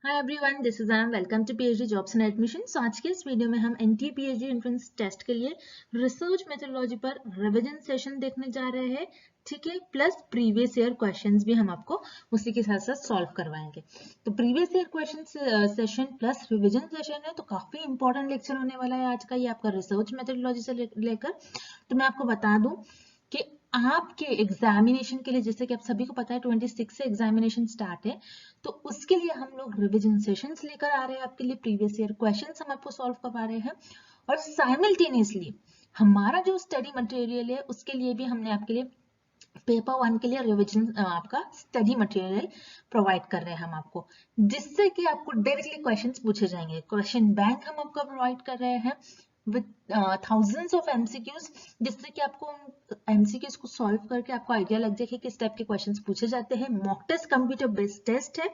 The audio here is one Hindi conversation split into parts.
Hi everyone, this is M welcome to PhD jobs and admission. So आज के इस वीडियो में हम एनटीए पीएचडी एंट्रेंस टेस्ट के लिए रिसर्च मेथोडोलॉजी पर रिवीजन सेशन देखने जा रहे हैं, ठीक है। प्लस प्रीवियस ईयर क्वेश्चंस भी हम आपको उसी के साथ साथ सॉल्व करवाएंगे। तो previous year question session plus revision session है, तो काफी इंपॉर्टेंट लेक्चर होने वाला है आज का, ये आपका रिसर्च मेथोडोलॉजी से लेकर। तो मैं आपको बता दूं कि आपके एग्जामिनेशन के लिए, जैसे कि आप सभी को पता है 26 से एग्जामिनेशन स्टार्ट है, तो उसके लिए हम लोग रिवीजन सेशंस लेकर आ रहे हैं आपके लिए। प्रीवियस ईयर क्वेश्चंस हम आपको सॉल्व करवा रहे हैं और साइमल्टेनियसली हमारा जो स्टडी मटेरियल है उसके लिए भी हमने आपके लिए पेपर 1 के लिए रिवीजन आपका स्टडी मटेरियल प्रोवाइड कर रहे हैं हम आपको, जिससे कि आपको डायरेक्टली क्वेश्चंस पूछे जाएंगे। क्वेश्चन बैंक हम आपको प्रोवाइड कर रहे हैं विद थाउजेंड्स ऑफ एमसीक्यूज, जिससे कि आपको एमसीक्यूज को सॉल्व करके आपको आइडिया लग जाए कि किस टाइप के क्वेश्चंस पूछे जाते हैं। Mock test computer based test है,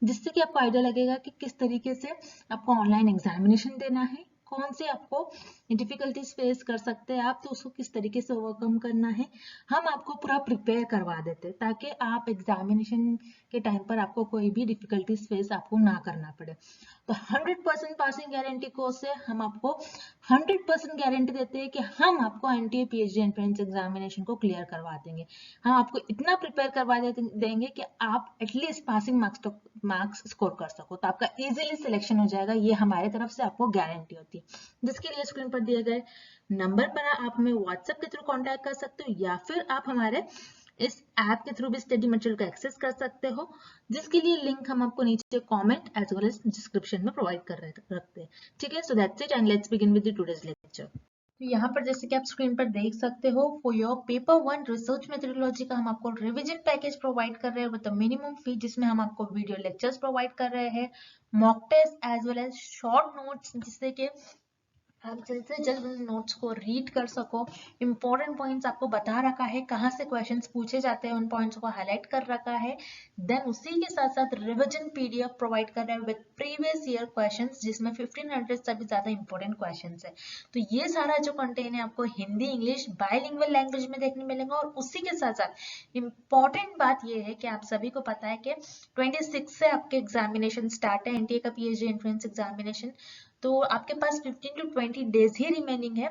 जिससे कि आपको आइडिया लगेगा कि किस तरीके से आपको ऑनलाइन एग्जामिनेशन देना है, कौन से आपको डिफिकल्टीज फेस कर सकते हैं आप, तो उसको किस तरीके से ओवरकम करना है, हम आपको पूरा प्रिपेयर करवा देते हैं, ताकि आप एग्जामिनेशन के टाइम पर आपको कोई भी डिफिकल्टीज फेस आपको ना करना पड़े। तो 100% पासिंग गारंटी कोर्स से हम आपको 100% गारंटी देते हैं कि हम आपको एनटीए पीएचडी एंट्रेंस एग्जामिनेशन को क्लियर करवा देंगे। हम आपको इतना प्रिपेयर करवा देंगे कि आप एटलीस्ट पासिंग मार्क्स स्कोर कर सको, तो आपका इजीली सिलेक्शन हो जाएगा। ये हमारी तरफ से आपको गारंटी होती है, जिसके लिए स्क्रीन पर दिए गए नंबर पर आप हमें व्हाट्सएप के थ्रू कांटेक्ट कर सकते हो, या फिर आप हमारे इस ऐप के थ्रू भी स्टडी मटेरियल का एक्सेस कर सकते हो, जिसके लिए लिंक हम आपको नीचे comment as well as description में प्रोवाइड कर रखते हैं, ठीक है। So that's it and let's begin with the today's lecture. तो यहाँ पर जैसे कि आप स्क्रीन पर देख सकते हो, for your paper 1 research methodology का हम आपको रिवीजन पैकेज प्रोवाइड कर रहे हैं विद द मिनिमम फी, जिसमें हम आपको वीडियो लेक्चर्स प्रोवाइड कर रहे हैं, mock test as well as short notes, जिससे कि आप जल्द से जल्द उन नोट्स को रीड कर सको। इंपॉर्टेंट पॉइंट्स आपको बता रखा है, कहाँ से क्वेश्चंस पूछे जाते हैं, उन पॉइंट्स को हाईलाइट कर रखा है। देन उसी के साथ साथ रिवीजन पीडीएफ प्रोवाइड कर रहे हैं विद प्रीवियस ईयर क्वेश्चंस, जिसमें 1500 से भी ज्यादा इंपॉर्टेंट क्वेश्चंस है। तो ये सारा जो कंटेंट है आपको हिंदी इंग्लिश बाइलिंगुअल लैंग्वेज में देखने मिलेगा। और उसी के साथ साथ इंपॉर्टेंट बात ये है कि आप सभी को पता है कि 26 से आपके एग्जामिनेशन स्टार्ट है, एनटीए का पीएचडी एंट्रेंस एग्जामिनेशन। तो आपके पास 15 to 20 डेज ही रिमेनिंग है।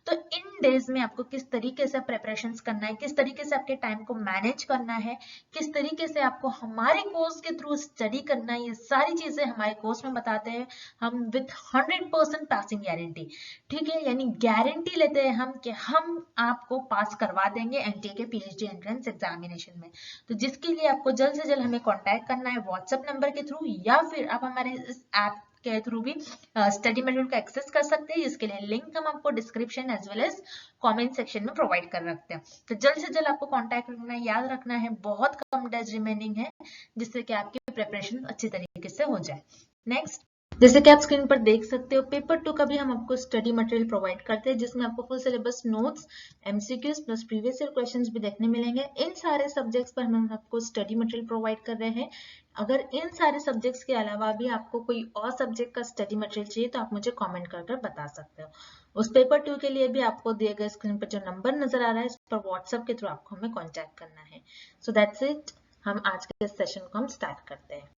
तो इन डेज में आपको किस तरीके से प्रिपरेशंस करना है, किस तरीके से आपके टाइम को मैनेज करना है, किस तरीके से आपको हमारे कोर्स के थ्रू स्टडी करना है, ये सारी चीजें हमारे कोर्स में बताते हैं हम विद 100% पासिंग गारंटी, ठीक है। यानी गारंटी लेते हैं हम कि हम आपको पास करवा देंगे एनटीए के पीएचडी एंट्रेंस एग्जामिनेशन में। तो जिसके लिए आपको जल्द से जल्द हमें कॉन्टैक्ट करना है व्हाट्सएप नंबर के थ्रू, या फिर आप हमारे इस ऐप के थ्रू भी स्टडी मटेरियल का एक्सेस कर सकते हैं, जिसके लिए लिंक हम आपको description as well as comment section में प्रोवाइड कर रखते हैं। तो जल्द से जल्द आपको कांटेक्ट करना है, याद रखना है बहुत कम डेज रिमेनिंग है, जिससे कि आपकी प्रिपरेशन अच्छी तरीके से हो जाए। नेक्स्ट, जैसे कि आप स्क्रीन पर देख सकते हो, पेपर 2 का भी हम आपको स्टडी मटेरियल प्रोवाइड करते हैं, जिसमें आपको full syllabus notes, MCQs plus previous year questions भी देखने मिलेंगे। इन सारे सब्जेक्ट्स पर हम आपको स्टडी मटेरियल प्रोवाइड कर रहे हैं। अगर इन सारे सब्जेक्ट्स के अलावा भी आपको कोई और सब्जेक्ट का स्टडी मटेरियल चाहिए, तो आप मुझे कमेंट कर बता सकते हो। उस पेपर 2 के लिए भी आपको दिए गए स्क्रीन पर जो नंबर नजर आ रहा है, इस पर व्हाट्सएप के थ्रू आपको हमें कॉन्टैक्ट करना है। सो दैट्स इट, हम आज के सेशन को हम स्टार्ट करते हैं।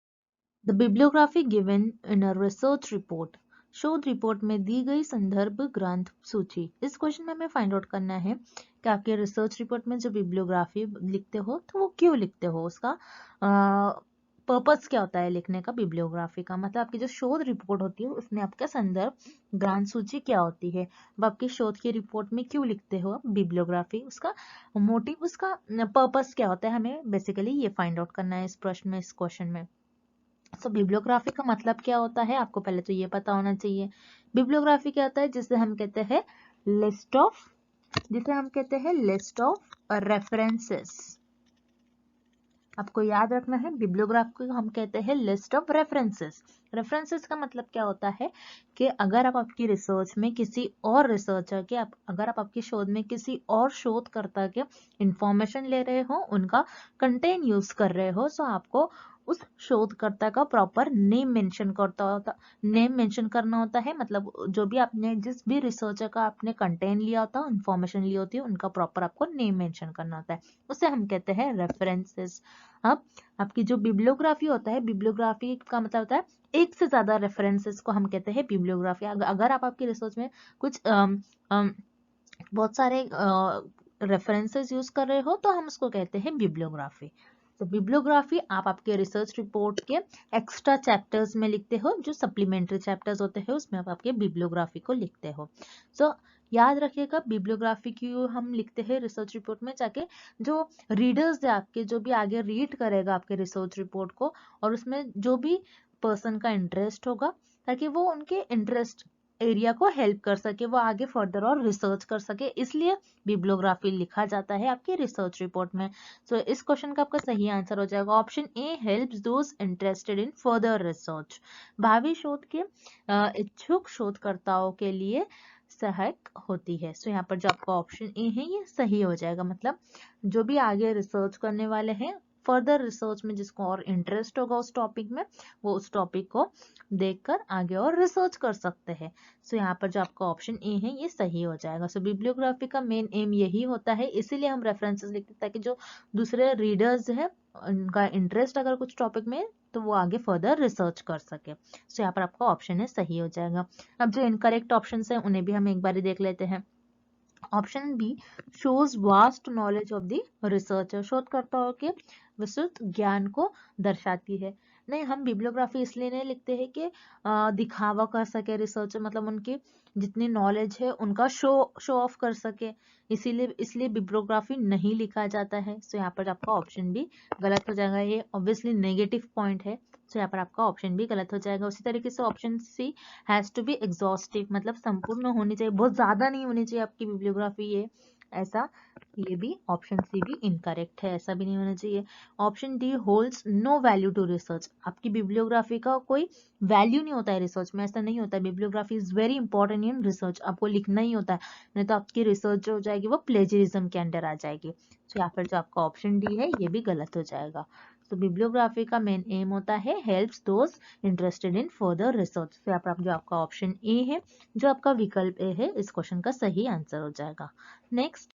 The bibliography given in a research report, शोध रिपोर्ट में दी गई संदर्भ ग्रंथ सूची। इस क्वेश्चन में हमें फाइंड आउट करना है कि आपके रिसर्च रिपोर्ट में जो बिब्लियोग्राफी लिखते हो तो वो क्यों लिखते हो, उसका पर्पस क्या होता है लिखने का। बिब्लियोग्राफी का मतलब आपकी जो शोध रिपोर्ट होती है उसमें आपका संदर्भ ग्रंथ सूची क्या होती है, अब आपकी शोध की रिपोर्ट में क्यों लिखते हो आप बिब्लियोग्राफी, उसका मोटिव, उसका पर्पस क्या होता है, हमें बेसिकली ये फाइंड आउट करना है इस प्रश्न में, इस क्वेश्चन में। तो बिब्लियोग्राफी का मतलब क्या होता है, आपको पहले तो ये पता होना चाहिए। बिब्लियोग्राफी क्या होता है, जिसे हम कहते हैं लिस्ट ऑफ रेफरेंसेस। आपको याद रखना है, बिब्लियोग्राफी को हम कहते हैं लिस्ट ऑफ रेफरेंसेस। रेफरेंसेस का मतलब क्या होता है कि अगर आप आपकी रिसर्च में किसी और रिसर्चर के अगर आप आपकी शोध में किसी और शोधकर्ता के इंफॉर्मेशन ले रहे हो, उनका कंटेंट यूज कर रहे हो, तो आपको उस शोधकर्ता का प्रॉपर नेम मेंशन करना होता है। मतलब जो भी आपने जिस भी रिसर्चर का आपने कंटेंट लिया होता है, इंफॉर्मेशन ली होती है, उनका प्रॉपर आपको नेम मेंशन करना होता है, उसे हम कहते हैं रेफरेंसेस। अब आपकी जो बिब्लियोग्राफी होता है, बिब्लियोग्राफी का मतलब होता है एक से ज्यादा रेफरेंसेस को हम कहते हैं बिब्लियोग्राफी। अगर आप आपकी रिसर्च में कुछ बहुत सारे रेफरेंसेस यूज कर रहे हो तो हम उसको कहते हैं बिब्लियोग्राफी। तो बिब्लियोग्राफी आप आपके रिसर्च रिपोर्ट के एक्स्ट्रा चैप्टर्स में लिखते हो, जो सप्लीमेंट्री चैप्टर्स होते हैं उसमें आप आपके बिब्लियोग्राफी को लिखते हो। सो याद रखिएगा, बिब्लियोग्राफी क्यों हम लिखते हैं रिसर्च रिपोर्ट में, जाके जो रीडर्स है आपके, जो भी आगे रीड करेगा आपके रिसर्च रिपोर्ट को, और उसमें जो भी पर्सन का इंटरेस्ट होगा, ताकि वो उनके इंटरेस्ट एरिया को हेल्प कर सके, वो आगे फर्दर और रिसर्च कर सके, इसलिए बिब्लियोग्राफी लिखा जाता है आपकी रिसर्च रिपोर्ट में। सो इस क्वेश्चन का आपका सही आंसर हो जाएगा option A, helps those interested in further research. भावी शोध के इच्छुक शोधकर्ताओं के लिए सहायक होती है। सो यहाँ पर जो आपका ऑप्शन ए है ये सही हो जाएगा। मतलब जो भी आगे रिसर्च करने वाले हैं, फर्दर रिसर्च में जिसको और इंटरेस्ट होगा उस टॉपिक में, वो उस टॉपिक को देखकर आगे और रिसर्च कर सकते हैं। सो यहाँ पर जो आपका ऑप्शन ए है ये सही हो जाएगा। सो बिब्लियोग्राफी का मेन एम यही होता है, इसीलिए हम रेफरेंसेस लिखते हैं, ताकि जो दूसरे रीडर्स है उनका इंटरेस्ट अगर कुछ टॉपिक में, तो वो आगे फर्दर रिसर्च कर सके। सो यहाँ पर आपका ऑप्शन है सही हो जाएगा। अब जो इनकरेक्ट ऑप्शन है उन्हें भी हम एक बार देख लेते हैं। Option B, shows vast knowledge of the researcher, शोधकर्ताओं के विस्तृत ज्ञान को दर्शाती है। नहीं, हम बिब्लियोग्राफी इसलिए नहीं लिखते हैं कि दिखावा कर सके रिसर्चर, मतलब उनकी जितनी नॉलेज है उनका शो ऑफ कर सके, इसलिए बिब्लियोग्राफी नहीं लिखा जाता है। सो यहाँ पर आपका ऑप्शन भी गलत हो जाएगा, ये ऑब्वियसली नेगेटिव पॉइंट है। सो यहाँ पर आपका ऑप्शन भी गलत हो जाएगा। उसी तरीके से option C, has to be exhaustive, मतलब संपूर्ण होनी चाहिए, बहुत ज्यादा नहीं होनी चाहिए आपकी बिब्लियोग्राफी, ये ऐसा, ये भी ऑप्शन सी भी इनकरेक्ट है, ऐसा भी नहीं होना चाहिए। Option D, holds no value to research, आपकी बिब्लियोग्राफी का कोई वैल्यू नहीं होता है रिसर्च में, ऐसा नहीं होता है। Bibliography is very important in research, आपको लिखना ही होता है, नहीं तो आपकी रिसर्च जो हो जाएगी वो प्लेजरिज्म के अंडर आ जाएगी। तो यहाँ पर जो आपका ऑप्शन डी है ये भी गलत हो जाएगा। तो बिब्लियोग्राफी का मेन एम होता है helps those interested in further research. तो यहाँ पर जो आपका ऑप्शन ए है, जो आपका विकल्प ए है, इस क्वेश्चन का सही आंसर हो जाएगा। नेक्स्ट,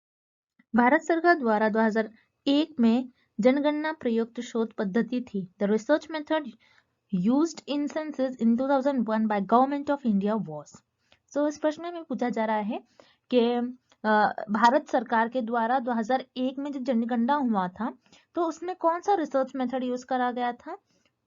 भारत सरकार द्वारा 2001 में जनगणना प्रयुक्त शोध पद्धति थी। The research method used in census in 2001 by government of India was। So इस प्रश्न में पूछा जा रहा है कि भारत सरकार के द्वारा 2001 में जब जनगणना हुआ था तो उसमें कौन सा रिसर्च मेथड यूज करा गया था।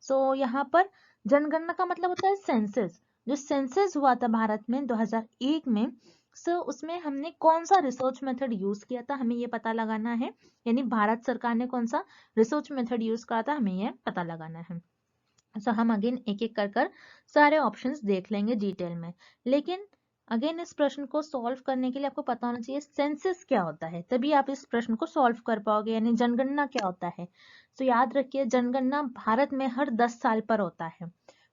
सो यहाँ पर जनगणना का मतलब होता है सेंसस, जो सेंसस हुआ था भारत में 2001 में, सो उसमें हमने कौन सा रिसर्च मेथड यूज किया था, हमें ये पता लगाना है। यानी भारत सरकार ने कौन सा रिसर्च मेथड यूज करा था, हमें ये पता लगाना है। सो हम अगेन एक एक कर सारे ऑप्शंस देख लेंगे डिटेल में, लेकिन अगेन इस प्रश्न को सॉल्व करने के लिए आपको पता होना चाहिए सेंसस क्या होता है, तभी आप इस प्रश्न को सॉल्व कर पाओगे, यानी जनगणना क्या होता है। तो याद रखिए, जनगणना भारत में हर 10 साल पर होता है।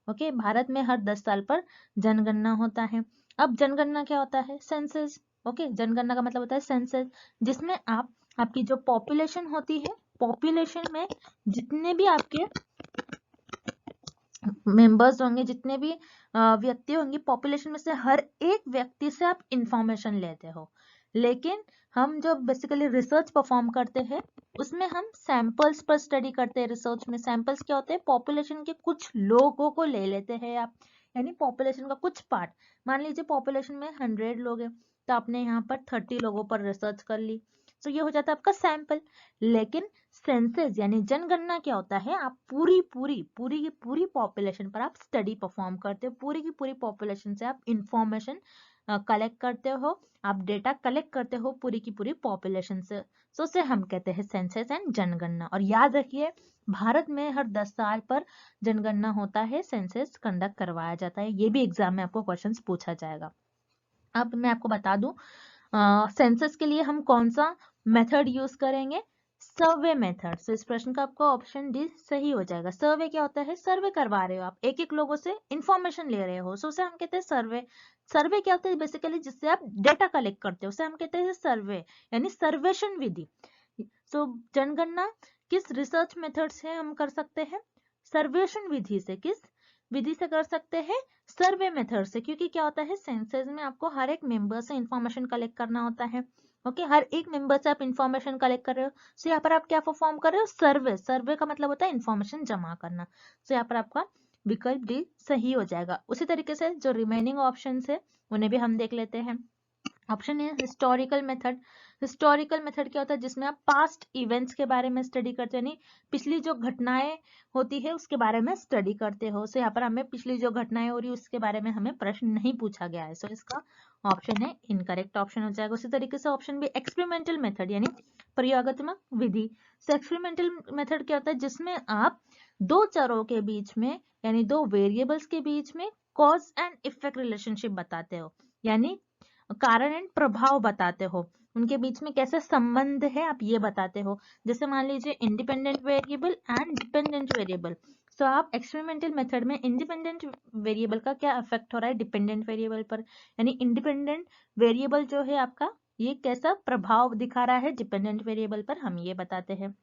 ओके, भारत में हर 10 साल पर जनगणना होता है। अब जनगणना क्या होता है, सेंसस। ओके, जनगणना का मतलब होता है सेंसस, जिसमें आपकी जो पॉपुलेशन होती है, पॉपुलेशन में जितने भी आपके मेंबर्स होंगे, जितने भी व्यक्ति होंगे पॉपुलेशन में से, हर एक व्यक्ति से आप इंफॉर्मेशन लेते हो। लेकिन हम जो बेसिकली रिसर्च परफॉर्म करते हैं उसमें हम सैंपल्स पर स्टडी करते हैं। रिसर्च में सैंपल्स क्या होते हैं, पॉपुलेशन के कुछ लोगों को ले लेते हैं आप, यानी पॉपुलेशन का कुछ पार्ट। मान लीजिए पॉपुलेशन में 100 लोग हैं, तो आपने यहाँ पर 30 लोगों पर रिसर्च कर ली, तो ये हो जाता है आपका सैंपल। लेकिन सेंसस यानी जनगणना क्या होता है, आप पूरी पॉपुलेशन पर आप स्टडी परफॉर्म करते हो, पूरी की पूरी पॉपुलेशन से आप इंफॉर्मेशन कलेक्ट करते हो, आप डेटा कलेक्ट करते हो पूरी की पूरी पॉपुलेशन से। सो उसे हम कहते हैं सेंसस एंड जनगणना। और याद रखिए, भारत में हर 10 साल पर जनगणना होता है, सेंसस कंडक्ट करवाया जाता है, ये भी एग्जाम में आपको क्वेश्चंस पूछा जाएगा। अब मैं आपको बता दूं सेंसस के लिए हम कौन सा मेथड यूज करेंगे, सर्वे मेथड। तो इस प्रश्न का आपका ऑप्शन डी सही हो जाएगा। सर्वे क्या होता है, सर्वे करवा रहे हो आप, एक एक लोगों से इंफॉर्मेशन ले रहे हो, सो उसे हम कहते हैं सर्वे। सर्वे क्या होता है, बेसिकली जिससे आप डेटा कलेक्ट करते हो उसे हम कहते हैं सर्वे, यानी सर्वेक्षण विधि। सो जनगणना किस रिसर्च मेथड से हम कर सकते हैं, सर्वेक्षण विधि से। किस विधि से कर सकते हैं? सर्वे मेथड से, क्योंकि क्या होता है सेंसस में आपको हर एक मेंबर से इंफॉर्मेशन कलेक्ट करना होता है। ओके, हर एक मेंबर से आप इंफॉर्मेशन कलेक्ट कर रहे हो, सो यहाँ पर आप क्या परफॉर्म कर रहे हो? सर्वे। सर्वे का मतलब होता है इंफॉर्मेशन जमा करना। सो यहाँ पर आपका विकल्प डी सही हो जाएगा। उसी तरीके से जो रिमेनिंग ऑप्शन है उन्हें भी हम देख लेते हैं। ऑप्शन है हिस्टोरिकल मेथड। हिस्टोरिकल मेथड क्या होता है? जिसमें आप पास्ट इवेंट्स के बारे में स्टडी करते हैं, यानी पिछली जो घटनाएं होती है उसके बारे में स्टडी करते हो। सो यहाँ पर हमें पिछली जो घटनाएं हो रही है उसके बारे में हमें प्रश्न नहीं पूछा गया है, सो इसका ऑप्शन है इनकरेक्ट ऑप्शन हो जाएगा। उसी तरीके से ऑप्शन बी एक्सपेरिमेंटल मेथड यानी प्रयोगात्मक विधि। सो एक्सपेरिमेंटल मेथड क्या होता है? जिसमें आप दो चरों के बीच में यानी दो वेरिएबल्स के बीच में कॉज एंड इफेक्ट रिलेशनशिप बताते हो, यानी कारण एंड प्रभाव बताते हो, उनके बीच में कैसे संबंध है आप ये बताते हो। जैसे मान लीजिए independent variable and dependent variable. So आप एक्सपेरिमेंटल मेथड में इंडिपेंडेंट वेरिएबल का क्या इफेक्ट हो रहा है डिपेंडेंट वेरिएबल पर, यानी इंडिपेंडेंट वेरिएबल जो है आपका ये कैसा प्रभाव दिखा रहा है डिपेंडेंट वेरिएबल पर, हम ये बताते हैं।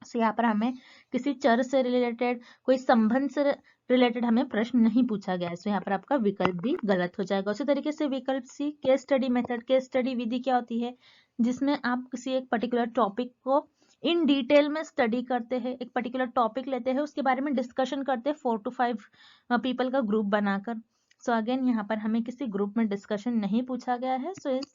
सो यहाँ पर हमें किसी चर से रिलेटेड कोई संबंध से रिलेटेड हमें प्रश्न नहीं पूछा गया है, सो यहाँ पर आपका विकल्प भी गलत हो जाएगा। उसी तरीके से विकल्प C case study method. Case study विधि क्या होती है? जिसमें आप किसी एक पर्टिकुलर टॉपिक को इन डिटेल में स्टडी करते हैं, एक पर्टिकुलर टॉपिक लेते हैं, उसके बारे में डिस्कशन करते हैं 4 to 5 पीपल का ग्रुप बनाकर। सो अगेन यहाँ पर हमें किसी ग्रुप में डिस्कशन नहीं पूछा गया है, सो इस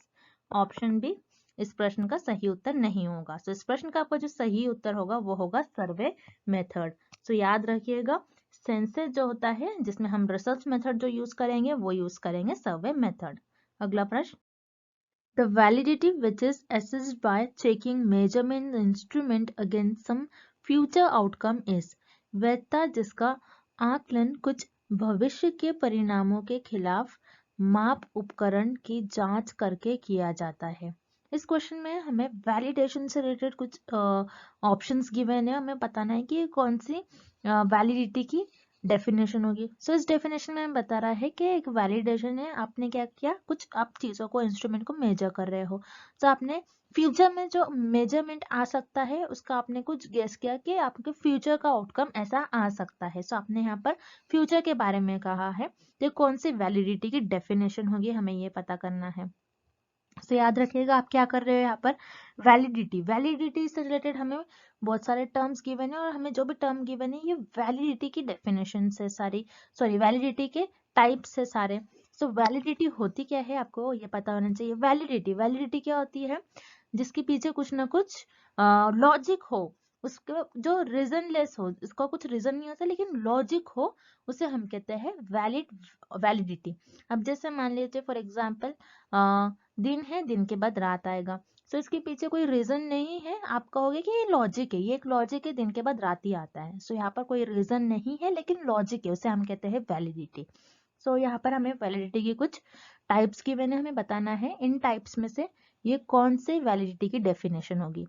ऑप्शन भी इस प्रश्न का सही उत्तर नहीं होगा। सो इस प्रश्न का आपका जो सही उत्तर होगा वो होगा सर्वे मेथड। सो याद रखिएगा सेंसस जो होता है जिसमें हम रिसर्च मेथड जो यूज करेंगे वो यूज करेंगे सर्वे मेथड। अगला प्रश्न, the validity which is assessed by checking measurement instrument against some future outcome is। वैधता जिसका आकलन कुछ भविष्य के परिणामों के खिलाफ माप उपकरण की जांच करके किया जाता है। इस क्वेश्चन में हमें वैलिडेशन से रिलेटेड कुछ ऑप्शंस गिवन है, हमें बताना है कि ये कौन सी वैलिडिटी की डेफिनेशन होगी। सो इस डेफिनेशन में हमें बता रहा है कि एक वैलिडेशन है, आपने क्या किया, कुछ आप चीजों को इंस्ट्रूमेंट को मेजर कर रहे हो, तो आपने फ्यूचर में जो मेजरमेंट आ सकता है उसका आपने कुछ गेस किया कि आपके फ्यूचर का आउटकम ऐसा आ सकता है। सो आपने यहाँ पर फ्यूचर के बारे में कहा है, तो कौन सी वैलिडिटी की डेफिनेशन होगी हमें ये पता करना है। तो याद रखिएगा आप क्या कर रहे हो यहाँ पर वैलिडिटी। वैलिडिटी से रिलेटेड हमें बहुत सारे टर्म्स गिवन है और हमें जो भी टर्म गिवन है ये वैलिडिटी की डेफिनेशन से सारी वैलिडिटी के टाइप्स से सारे। सो वैलिडिटी होती क्या है आपको ये पता होना चाहिए। वैलिडिटी क्या होती है? जिसके पीछे कुछ ना कुछ लॉजिक हो, उसका जो रीजनलेस हो, इसका कुछ रीजन नहीं होता लेकिन लॉजिक हो, उसे हम कहते हैं वैलिडिटी। अब जैसे मान लीजिए फॉर एग्जाम्पल दिन है, दिन के बाद रात आएगा, सो इसके पीछे कोई रीजन नहीं है, आप कहोगे कि ये लॉजिक है, ये एक लॉजिक है, दिन के बाद रात ही आता है। सो यहाँ पर कोई रीजन नहीं है लेकिन लॉजिक है, उसे हम कहते हैं वैलिडिटी। सो यहाँ पर हमें वैलिडिटी की कुछ टाइप्स की मैंने हमें बताना है, इन टाइप्स में से ये कौन से वैलिडिटी की डेफिनेशन होगी।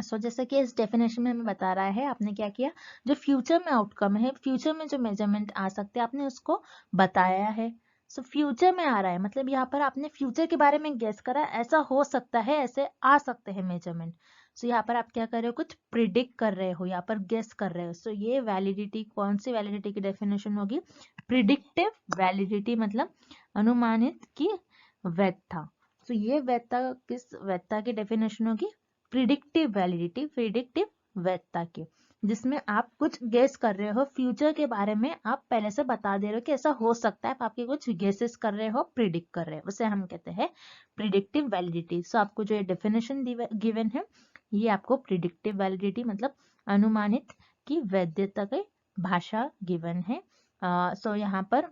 सो जैसे कि इस डेफिनेशन में हमें बता रहा है आपने क्या किया, जो फ्यूचर में आउटकम है, फ्यूचर में जो मेजरमेंट आ सकते हैं आपने उसको बताया है। सो फ्यूचर में आ रहा है मतलब यहाँ पर आपने फ्यूचर के बारे में गेस करा, ऐसा हो सकता है, ऐसे आ सकते हैं मेजरमेंट। सो यहाँ पर आप क्या कर रहे हो, कुछ प्रिडिक्ट कर रहे हो, यहाँ पर गेस कर रहे हो। सो ये वैलिडिटी कौन सी वैलिडिटी की डेफिनेशन होगी? प्रिडिक्टिव वैलिडिटी, मतलब अनुमानित की वैधता। सो ये वैधता किस वैधता की डेफिनेशन होगी? प्रिडिक्टिव वैलिडिटी, प्रिडिक्टिव वैधता की, जिसमें आप कुछ गेस कर रहे हो फ्यूचर के बारे में, आप पहले से बता दे रहे हो कि ऐसा हो सकता है, आपके कुछ गेसेस कर रहे हो, प्रिडिक्ट कर रहे हो, उसे हम कहते हैं प्रिडिक्टिव वैलिडिटी। सो आपको जो डेफिनेशन गिवन है ये आपको प्रिडिक्टिव वैलिडिटी मतलब अनुमानित की वैधता की भाषा गिवन है। सो यहाँ पर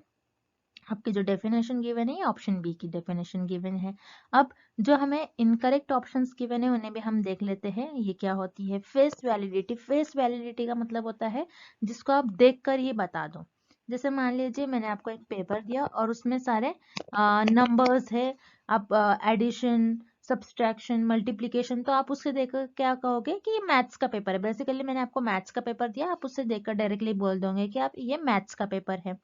आपकी जो डेफिनेशन गिवन है ऑप्शन बी की डेफिनेशन गिवन है। अब जो हमें इनकरेक्ट ऑप्शंस गिवन है उन्हें भी हम देख लेते हैं, ये क्या होती है। Face validity. फेस वैलिडिटी का मतलब होता है जिसको आप देखकर ये बता दो। जैसे मान लीजिए मैंने आपको एक पेपर दिया और उसमें सारे नंबर्स है, आप एडिशन सब्सट्रैक्शन, मल्टीप्लिकेशन, तो आप उससे देखकर क्या कहोगे कि ये मैथ्स का पेपर है। बेसिकली मैंने आपको मैथ्स का पेपर दिया, आप उससे देखकर डायरेक्टली बोल दोगे कि आप ये मैथ्स का पेपर है।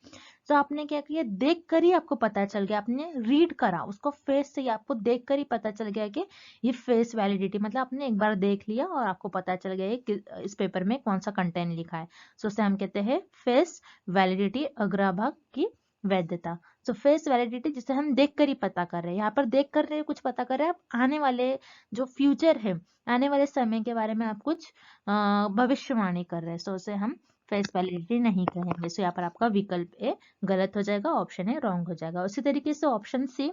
तो आपने क्या किया, देख कर ही आपको पता चल गया, आपने रीड करा उसको फेस से ही, आपको देख कर ही पता चल गया कि ये फेस वैलिडिटी, मतलब आपने एक बार देख लिया और आपको पता चल गया कि इस पेपर में कौन सा कंटेंट लिखा है। सो उसे हम कहते हैं फेस वैलिडिटी, अग्रभाग की वैधता। सो फेस वैलिडिटी जिसे हम देख कर ही पता कर रहे हैं, यहाँ पर देख कर रहे हैं, कुछ पता कर रहे हैं, आप आने वाले जो फ्यूचर है, आने वाले समय के बारे में आप कुछ भविष्यवाणी कर रहे हैं। सो उसे हम फेस वैलिडिटी नहीं कहेंगे। सो यहाँ पर आपका विकल्प ए गलत हो जाएगा, ऑप्शन ए रॉन्ग हो जाएगा। उसी तरीके से ऑप्शन सी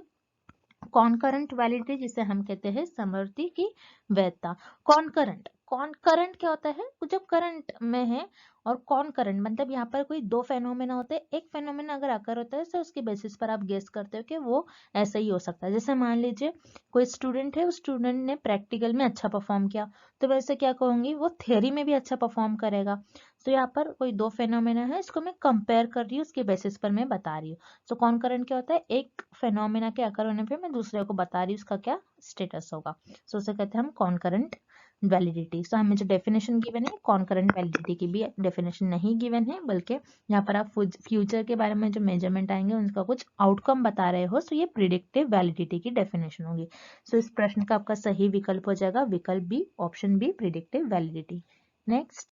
कॉनकरेंट वैलिडिटी, जिसे हम कहते हैं समवर्ती की वैधता। कॉनकरेंट, कॉनकरेंट क्या होता है, जो करंट में है, और कॉनकरेंट मतलब यहाँ पर कोई दो फेनोमेना होते हैं, एक फेनोमेना अगर अकर होता है तो उसके बेसिस पर आप गेस करते हो कि वो ऐसा ही हो सकता है। जैसे मान लीजिए कोई स्टूडेंट है, उस स्टूडेंट ने प्रैक्टिकल में अच्छा परफॉर्म किया, तो वैसे क्या कहूंगी, वो थ्योरी में भी अच्छा परफॉर्म करेगा। तो यहाँ पर कोई दो फेनोमेना है, इसको मैं कंपेयर कर रही हूँ, उसके बेसिस पर मैं बता रही हूँ। सो कॉनकरेंट क्या होता है, एक फेनोमेना के अकर होने पे मैं दूसरे को बता रही हूँ उसका क्या स्टेटस होगा। सो उसे कहते हैं हम कॉनकरेंट वैलिडिटी। सो हमें जो डेफिनेशन गिवन है, कॉनकरेंट वैलिडिटी की भी डेफिनेशन नहीं गिवन है, बल्कि यहाँ पर आप फ्यूचर के बारे में जो मेजरमेंट आएंगे उनका कुछ आउटकम बता रहे हो। सो ये प्रिडिक्टिव वैलिडिटी की डेफिनेशन होगी। सो इस प्रश्न का आपका सही विकल्प हो जाएगा विकल्प बी, option B, predictive validity. Next,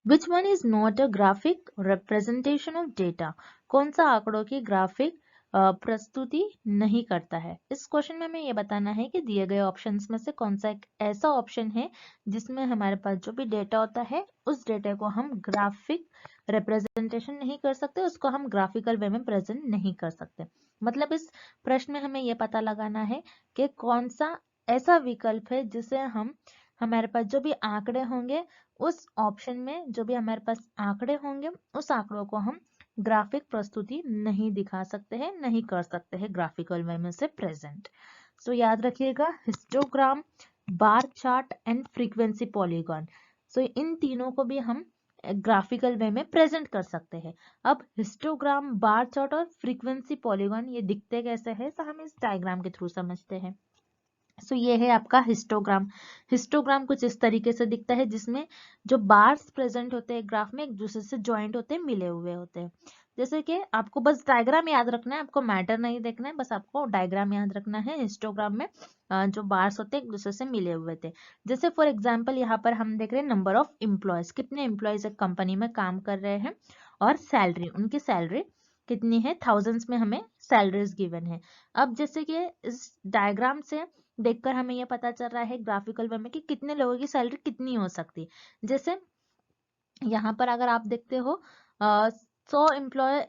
Which one is not a graphic representation of data? कौन सा आंकड़ों की ग्राफिक प्रस्तुति नहीं करता है? इस क्वेश्चन में हमें ये बताना है कि दिए गए ऑप्शंस में से कौन सा एक ऐसा ऑप्शन है जिसमें हमारे पास जो भी डेटा होता है उस डेटा को हम ग्राफिक रिप्रेजेंटेशन नहीं कर सकते, उसको हम ग्राफिकल वे में प्रेजेंट नहीं कर सकते। मतलब इस प्रश्न में हमें ये पता लगाना है कि कौन सा ऐसा विकल्प है जिसे हम, हमारे पास जो भी आंकड़े होंगे उस ऑप्शन में जो भी हमारे पास आंकड़े होंगे उस आंकड़ों को हम ग्राफिक प्रस्तुति नहीं दिखा सकते हैं, नहीं कर सकते हैं ग्राफिकल वे में से प्रेजेंट। सो याद रखिएगा, histogram, bar chart and frequency polygon. So इन तीनों को भी हम ग्राफिकल वे में प्रेजेंट कर सकते हैं। अब हिस्टोग्राम, बार चार्ट और फ्रीक्वेंसी पॉलीगॉन ये दिखते कैसे हैं, तो हम इस डायग्राम के थ्रू समझते हैं। सो ये है आपका हिस्टोग्राम। हिस्टोग्राम कुछ इस तरीके से दिखता है जिसमें जो बार्स प्रेजेंट होते हैं ग्राफ में एक दूसरे से ज्वाइंट होते हैं, मिले हुए होते हैं। जैसे कि आपको बस डायग्राम याद रखना है, आपको मैटर नहीं देखना है, बस आपको डायग्राम याद रखना है। हिस्टोग्राम में जो बार्स होते हैं एक दूसरे से मिले हुए थे। जैसे फॉर एग्जाम्पल यहाँ पर हम देख रहे हैं नंबर ऑफ एम्प्लॉयज, कितने एम्प्लॉयज एक कंपनी में काम कर रहे हैं, और सैलरी, उनकी सैलरी कितनी है, थाउजेंड्स में हमें सैलरीज गिवन है। अब जैसे कि इस डायग्राम से देखकर हमें यह पता चल रहा है ग्राफिकल वे में कि कितने लोगों की सैलरी कितनी हो सकती। जैसे यहाँ पर अगर आप देखते हो 100 एम्प्लॉय,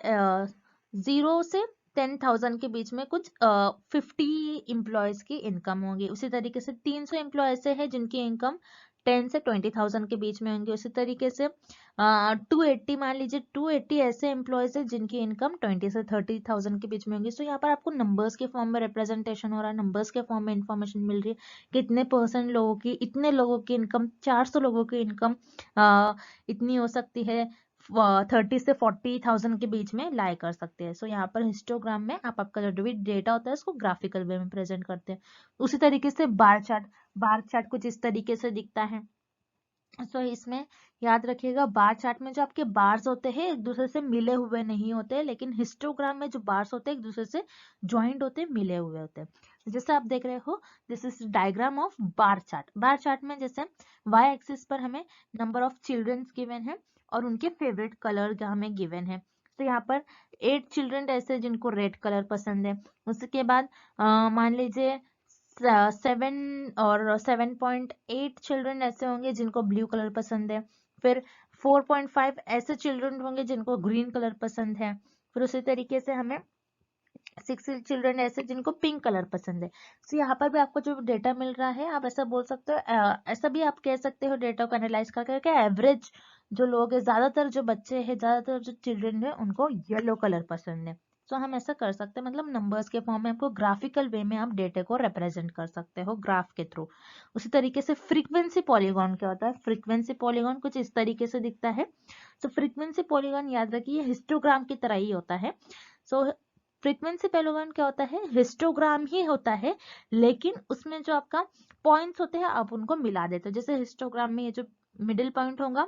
0 से 10,000 के बीच में कुछ 50 एम्प्लॉयज की इनकम होगी। उसी तरीके से 300 एम्प्लॉय ऐसे हैं जिनकी इनकम 10 से 20,000 के बीच में होंगे। उसी तरीके से 280, मान लीजिए 280 ऐसे एम्प्लॉयज है जिनकी इनकम 20 से 30,000 के बीच में होंगी। सो यहाँ पर आपको नंबर्स के फॉर्म में रिप्रेजेंटेशन हो रहा है, नंबर्स के फॉर्म में इंफॉर्मेशन मिल रही है कितने परसेंट लोगों की, इतने लोगों की इनकम, 400 लोगों की इनकम इतनी हो सकती है, 30 से 40,000 के बीच में लाई कर सकते हैं। सो यहाँ पर हिस्टोग्राम में आप आपका जो भी डेटा होता है उसको ग्राफिकल वे में प्रेजेंट करते हैं। उसी तरीके से बार चार्ट, बार चार्ट कुछ इस तरीके से दिखता है। सो इसमें याद रखिएगा, बार चार्ट में जो आपके बार्स होते हैं एक दूसरे से मिले हुए नहीं होते, लेकिन हिस्टोग्राम में जो बार्स होते हैं एक दूसरे से ज्वाइंट होते हैं, मिले हुए होते हैं। जैसे आप देख रहे हो, this is diagram of bar chart. Bar chart में जैसे वाई एक्सिस पर हमें नंबर ऑफ चिल्ड्रंस गिवन है और उनके फेवरेट कलर हमें गिवन है। तो यहाँ पर 8 चिल्ड्रन ऐसे जिनको रेड कलर पसंद है। उसके बाद मान लीजिए 7 और 7.8 चिल्ड्रन ऐसे होंगे जिनको ब्लू कलर पसंद है। फिर 4.5 ऐसे चिल्ड्रन होंगे जिनको ग्रीन कलर पसंद है। फिर उसी तरीके से हमें 6 चिल्ड्रन ऐसे जिनको पिंक कलर पसंद है। तो यहाँ पर भी आपको जो डेटा मिल रहा है, आप ऐसा बोल सकते हो, ऐसा भी आप कह सकते हो डेटा को एनालाइज करके एवरेज जो लोग है, ज्यादातर जो बच्चे हैं, ज्यादातर जो चिल्ड्रन है उनको येलो कलर पसंद है। तो हम ऐसा कर सकते हैं, मतलब नंबर्स के फॉर्म में आपको ग्राफिकल वे में आप डेटा को रिप्रेजेंट कर सकते हो ग्राफ के थ्रू। उसी तरीके से फ्रीक्वेंसी पॉलीगॉन क्या होता है, फ्रीक्वेंसी पॉलीगॉन कुछ इस तरीके से दिखता है। तो फ्रीक्वेंसी पॉलीगॉन याद रखिए हिस्टोग्राम की तरह ही होता है। सो फ्रीक्वेंसी पॉलीगॉन क्या होता है, हिस्टोग्राम ही होता है, लेकिन उसमें जो आपका पॉइंट्स होते हैं आप उनको मिला देते हो। जैसे हिस्टोग्राम में ये जो मिडिल पॉइंट होगा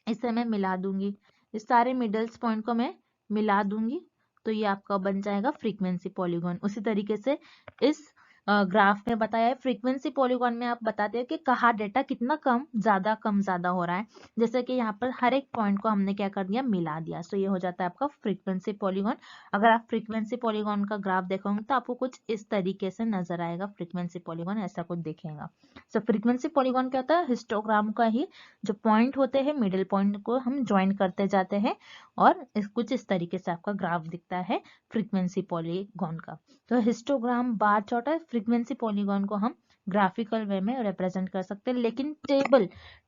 इसे मैं मिला दूंगी, इस सारे मिडल्स पॉइंट को मैं मिला दूंगी, तो ये आपका बन जाएगा फ्रीक्वेंसी पॉलीगॉन। उसी तरीके से इस ग्राफ में बताया है, फ्रीक्वेंसी पॉलीगॉन में आप बताते हैं कि कहाँ डेटा कितना कम ज्यादा हो रहा है। जैसे कि यहाँ पर हर एक पॉइंट को हमने क्या कर दिया, मिला दिया, सो ये हो जाता है आपका फ्रीक्वेंसी पॉलीगॉन। अगर आप फ्रीक्वेंसी पॉलीगॉन का ग्राफ देखोगे तो आपको कुछ इस तरीके से नजर आएगा, फ्रीक्वेंसी पॉलीगॉन ऐसा कुछ दिखेगा। सो फ्रीक्वेंसी पॉलीगॉन क्या होता है, हिस्टोग्राम का ही जो पॉइंट होते हैं मिडिल पॉइंट को हम ज्वाइन करते जाते हैं और कुछ इस तरीके से आपका ग्राफ दिखता है फ्रीक्वेंसी पॉलीगॉन का। तो हिस्टोग्राम बार चार्ट है, फ्रीक्वेंसी पॉलीगॉन को हम ग्राफिकल वे में रिप्रेजेंट कर सकते हैं, लेकिन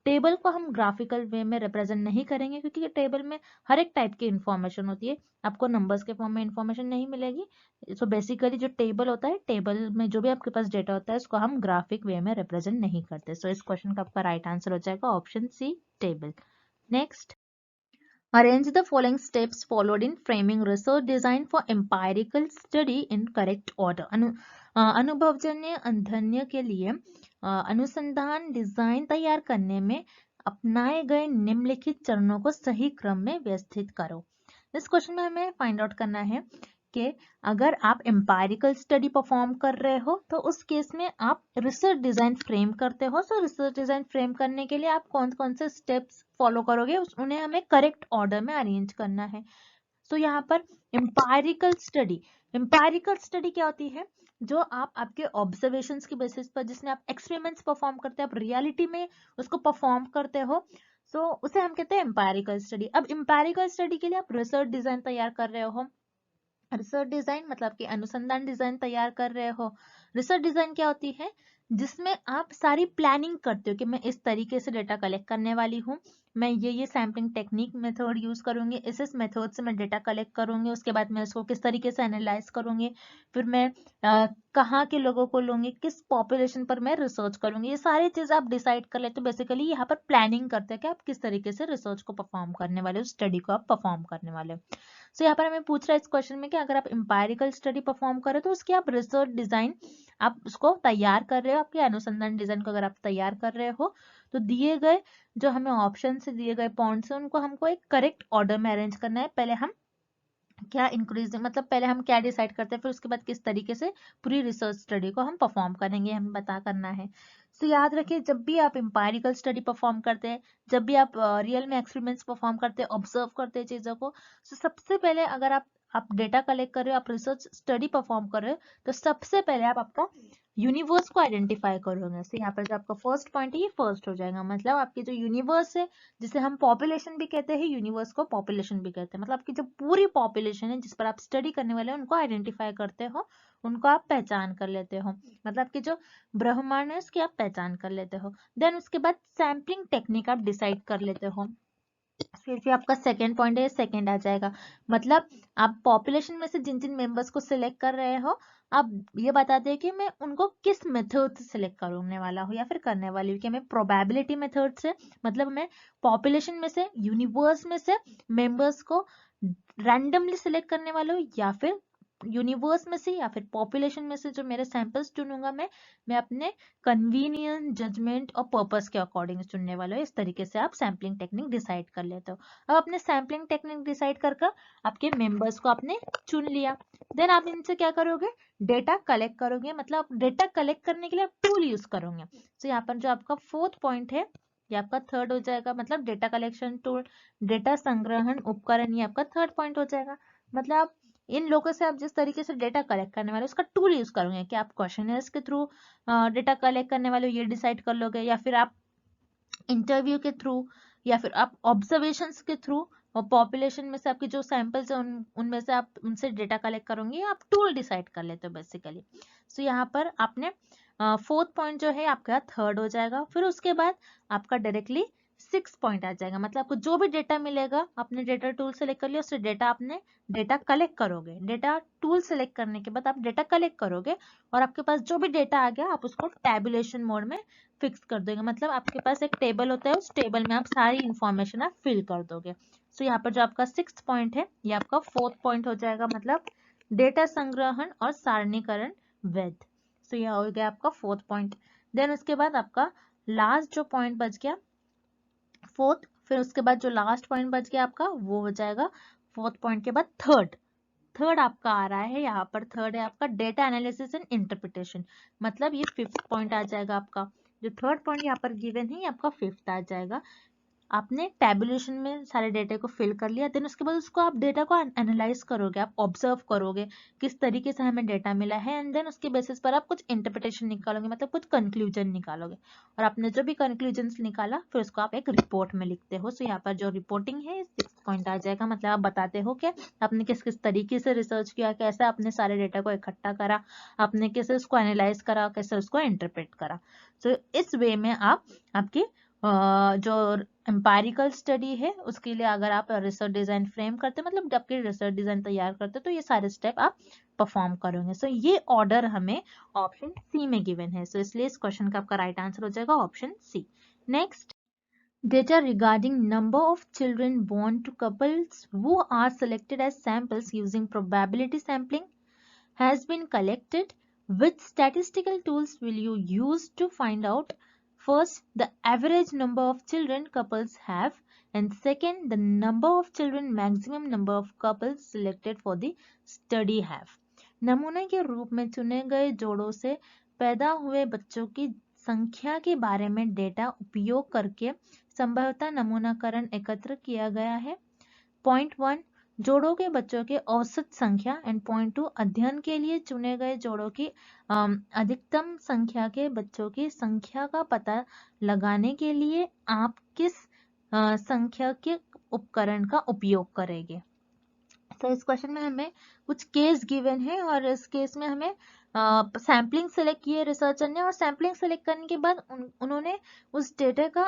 टेबल को हम ग्राफिकल वे में रिप्रेजेंट नहीं करेंगे, क्योंकि टेबल में हर एक टाइप की इंफॉर्मेशन होती है, आपको नंबर्स के फॉर्म में इंफॉर्मेशन नहीं मिलेगी। सो बेसिकली जो टेबल होता है, टेबल में जो भी आपके पास डेटा होता है उसको हम ग्राफिक वे में रिप्रेजेंट नहीं करते। सो इस क्वेश्चन का आपका राइट आंसर हो जाएगा option C, table. Next, arrange the following steps followed in framing research design for empirical study in correct order. अनुभवजन्य अध्ययन के लिए अनुसंधान डिजाइन तैयार करने में अपनाए गए निम्नलिखित चरणों को सही क्रम में व्यवस्थित करो। इस क्वेश्चन में हमें फाइंड आउट करना है कि अगर आप एम्पायरिकल स्टडी परफॉर्म कर रहे हो तो उस केस में आप रिसर्च डिजाइन फ्रेम करते हो। सो रिसर्च डिजाइन फ्रेम करने के लिए आप कौन कौन से स्टेप्स फॉलो करोगे, उन्हें हमें करेक्ट ऑर्डर में अरेंज करना है। तो यहाँ पर एम्पायरिकल स्टडी क्या होती है, जो आप आपके ऑब्जर्वेशंस की बेसिस पर, जिसमें आप एक्सपेरिमेंट्स परफॉर्म करते हैं, आप रियलिटी में उसको परफॉर्म करते हो, सो उसे हम कहते हैं एम्पायरिकल स्टडी। अब एम्पायरिकल स्टडी के लिए आप रिसर्च डिजाइन तैयार कर रहे हो, रिसर्च डिजाइन मतलब कि अनुसंधान डिजाइन तैयार कर रहे हो। रिसर्च डिजाइन क्या होती है, जिसमें आप सारी प्लानिंग करते हो कि मैं इस तरीके से डेटा कलेक्ट करने वाली हूँ, मैं ये सैम्पलिंग टेक्निक मेथड यूज करूंगी, इस मेथड से मैं डेटा कलेक्ट करूंगी, उसके बाद मैं उसको किस तरीके से एनालाइज करूंगी, फिर मैं कहाँ के लोगों को लूंगी, किस पॉपुलेशन पर मैं रिसर्च करूंगी, ये सारी चीज आप डिसाइड कर लेते हो। बेसिकली यहाँ पर प्लानिंग करते हैं कि आप किस तरीके से रिसर्च को परफॉर्म करने वाले हो, स्टडी को आप परफॉर्म करने वाले हो। सो यहाँ पर हमें पूछ रहा है इस क्वेश्चन में कि अगर आप एम्पायरिकल स्टडी परफॉर्म कर रहे हो तो उसकी आप रिसर्च डिजाइन आप उसको तैयार कर रहे हो, आपके अनुसंधान डिजाइन को अगर आप तैयार कर रहे हो तो दिए गए जो हमें ऑप्शन से दिए गए पॉइंट्स है उनको हमको एक करेक्ट ऑर्डर में अरेंज करना है। पहले हम क्या इंक्रीज मतलब पहले हम क्या डिसाइड करते हैं, फिर उसके बाद किस तरीके से पूरी रिसर्च स्टडी को हम परफॉर्म करेंगे, हमें बता करना है। तो याद रखिए, जब भी आप एम्पायरिकल स्टडी परफॉर्म करते हैं, जब भी आप रियल में एक्सपेरिमेंट्स परफॉर्म करते हैं, ऑब्जर्व करते हैं चीजों को, तो सबसे पहले अगर आप डेटा कलेक्ट कर रहे हो, आप रिसर्च स्टडी परफॉर्म कर रहे हो, तो सबसे पहले आप आपका यूनिवर्स को आइडेंटिफाई करोगे। तो यहाँ पर जो आपका फर्स्ट पॉइंट है ये फर्स्ट हो जाएगा, मतलब आपकी जो यूनिवर्स है, जिसे हम पॉपुलेशन भी कहते हैं, यूनिवर्स को पॉपुलेशन भी कहते हैं, मतलब आपकी जो पूरी पॉपुलेशन है जिस पर आप स्टडी करने वाले हैं उनको आइडेंटिफाई करते हो, उनको आप पहचान कर लेते हो, मतलब आपकी जो ब्रह्मांड है उसकी आप पहचान कर लेते हो। देन उसके बाद सैम्पलिंग टेक्निक आप डिसाइड कर लेते हो। फिर जो आपका सेकेंड पॉइंट है सेकेंड आ जाएगा, मतलब आप पॉपुलेशन में से जिन जिन मेंबर्स को सिलेक्ट कर रहे हो, आप ये बताते हैं कि मैं उनको किस मेथड से सिलेक्ट करने वाला हूँ या फिर करने वाली हूँ, कि मैं प्रोबेबिलिटी मेथड से, मतलब मैं पॉपुलेशन में से, यूनिवर्स में से मेंबर्स को रैंडमली सिलेक्ट करने वाला हूँ, या फिर यूनिवर्स में से या फिर पॉपुलेशन में से जो मेरे सैंपल्स चुनूंगा मैं अपने कन्वीनियंस, जजमेंट और पर्पस के अकॉर्डिंग चुनने वाला हूँ। इस तरीके से आप सैम्पलिंग टेक्निक डिसाइड कर लेते हो। अब अपने सैम्पलिंग टेक्निक डिसाइड कर आपके मेंबर्स को आपने चुन लिया, देन आप इनसे क्या करोगे, डेटा कलेक्ट करोगे, मतलब डेटा कलेक्ट करने के लिए आप टूल यूज करोगे। तो यहाँ पर जो आपका फोर्थ पॉइंट है ये आपका थर्ड हो जाएगा, मतलब डेटा कलेक्शन टूल, डेटा संग्रहण उपकरण, ये आपका थर्ड पॉइंट हो जाएगा। मतलब इन लोगों से आप जिस तरीके से डेटा कलेक्ट करने वाले उसका टूल यूज करोगे, कि आप क्वेश्चनर्स के थ्रू डेटा कलेक्ट करने वाले ये डिसाइड कर लोगे, या फिर आप इंटरव्यू के थ्रू, या फिर आप ऑब्जर्वेशंस के थ्रू, और पॉपुलेशन में से आपके जो सैंपल्स है उनमें से आप उनसे डेटा कलेक्ट करोगे, आप टूल डिसाइड कर लेते हो बेसिकली। सो यहाँ पर आपने फोर्थ पॉइंट जो है आपका थर्ड हो जाएगा। फिर उसके बाद आपका डायरेक्टली सिक्स पॉइंट आ जाएगा, मतलब आपको जो भी डेटा मिलेगा आपने डेटा टूल सेलेक्ट कर लिया, उससे डेटा आपने डेटा कलेक्ट करोगे, डेटा टूल सेलेक्ट करने के बाद आप डेटा कलेक्ट करोगे, और आपके पास जो भी डेटा आ गया आप उसको टैबुलेशन मोड में फिक्स कर दोगे, मतलब आपके पास एक टेबल होता है, उस टेबल में आप सारी इंफॉर्मेशन आप फिल कर दोगे। सो यहाँ पर जो आपका सिक्स्थ पॉइंट है ये आपका फोर्थ पॉइंट हो जाएगा, मतलब डेटा संग्रहण और सारणीकरण वैध। तो यह हो गया आपका फोर्थ पॉइंट। देन उसके बाद आपका लास्ट जो पॉइंट बच गया फोर्थ, फिर उसके बाद जो लास्ट पॉइंट बच गया आपका वो हो जाएगा फोर्थ पॉइंट के बाद थर्ड आपका आ रहा है यहाँ पर। थर्ड है आपका डेटा एनालिसिस एंड इंटरप्रिटेशन, मतलब ये फिफ्थ पॉइंट आ जाएगा आपका। जो थर्ड पॉइंट यहाँ पर गिवन है ये आपका फिफ्थ आ जाएगा। आपने टैबुलेशन में सारे डेटा को फिल कर लिया, देन उसके बाद उसको आप डेटा को एनालाइज करोगे, आप ऑब्जर्व करोगे किस तरीके से हमें डेटा मिला है, एंड देन उसके बेसिस पर आप कुछ इंटरप्रिटेशन निकालोगे, मतलब कुछ कंक्लूजन निकालोगे, और आपने जो भी कंक्लूजन निकाला फिर उसको आप एक रिपोर्ट में लिखते हो। सो यहाँ पर जो रिपोर्टिंग है 6 पॉइंट आ जाएगा, मतलब आप बताते हो कि आपने किस किस तरीके से रिसर्च किया, कैसे आपने सारे डेटा को इकट्ठा करा, आपने कैसे उसको एनालाइज करा, कैसे उसको इंटरप्रेट करा। सो इस वे में आप आपकी जो एम्पायरिकल स्टडी है उसके लिए अगर आप रिसर्च डिजाइन फ्रेम करते मतलब जब आपके रिसर्च डिजाइन तैयार करते तो ये सारे स्टेप आप परफॉर्म करोगे। सो ये ऑर्डर हमें ऑप्शन सी में गिवन है, सो इसलिए इस क्वेश्चन का आपका राइट आंसर हो जाएगा option C. Next, data regarding number of children born to couples who are selected as samples using probability sampling has been collected. Which statistical tools will you use to find out? First, the average number of children couples have, and second, the number of children maximum number of couples selected for the study have. नमूने के रूप में चुने गए जोड़ों से पैदा हुए बच्चों की संख्या के बारे में डेटा उपयोग करके संभवतः नमूनाकरण एकत्र किया गया है। पॉइंट 1, जोड़ों के बच्चों के औसत संख्या, एंड पॉइंट 2, अध्ययन के लिए चुने गए जोड़ों की अधिकतम संख्या के बच्चों की संख्या का पता लगाने के लिए आप किस संख्या के उपकरण का उपयोग करेंगे। तो इस क्वेश्चन में हमें कुछ केस गिवन है और इस केस में हमें सैम्पलिंग सेलेक्ट किए रिसर्चर ने, और सैम्पलिंग सेलेक्ट करने के बाद उन्होंने उस डेटा का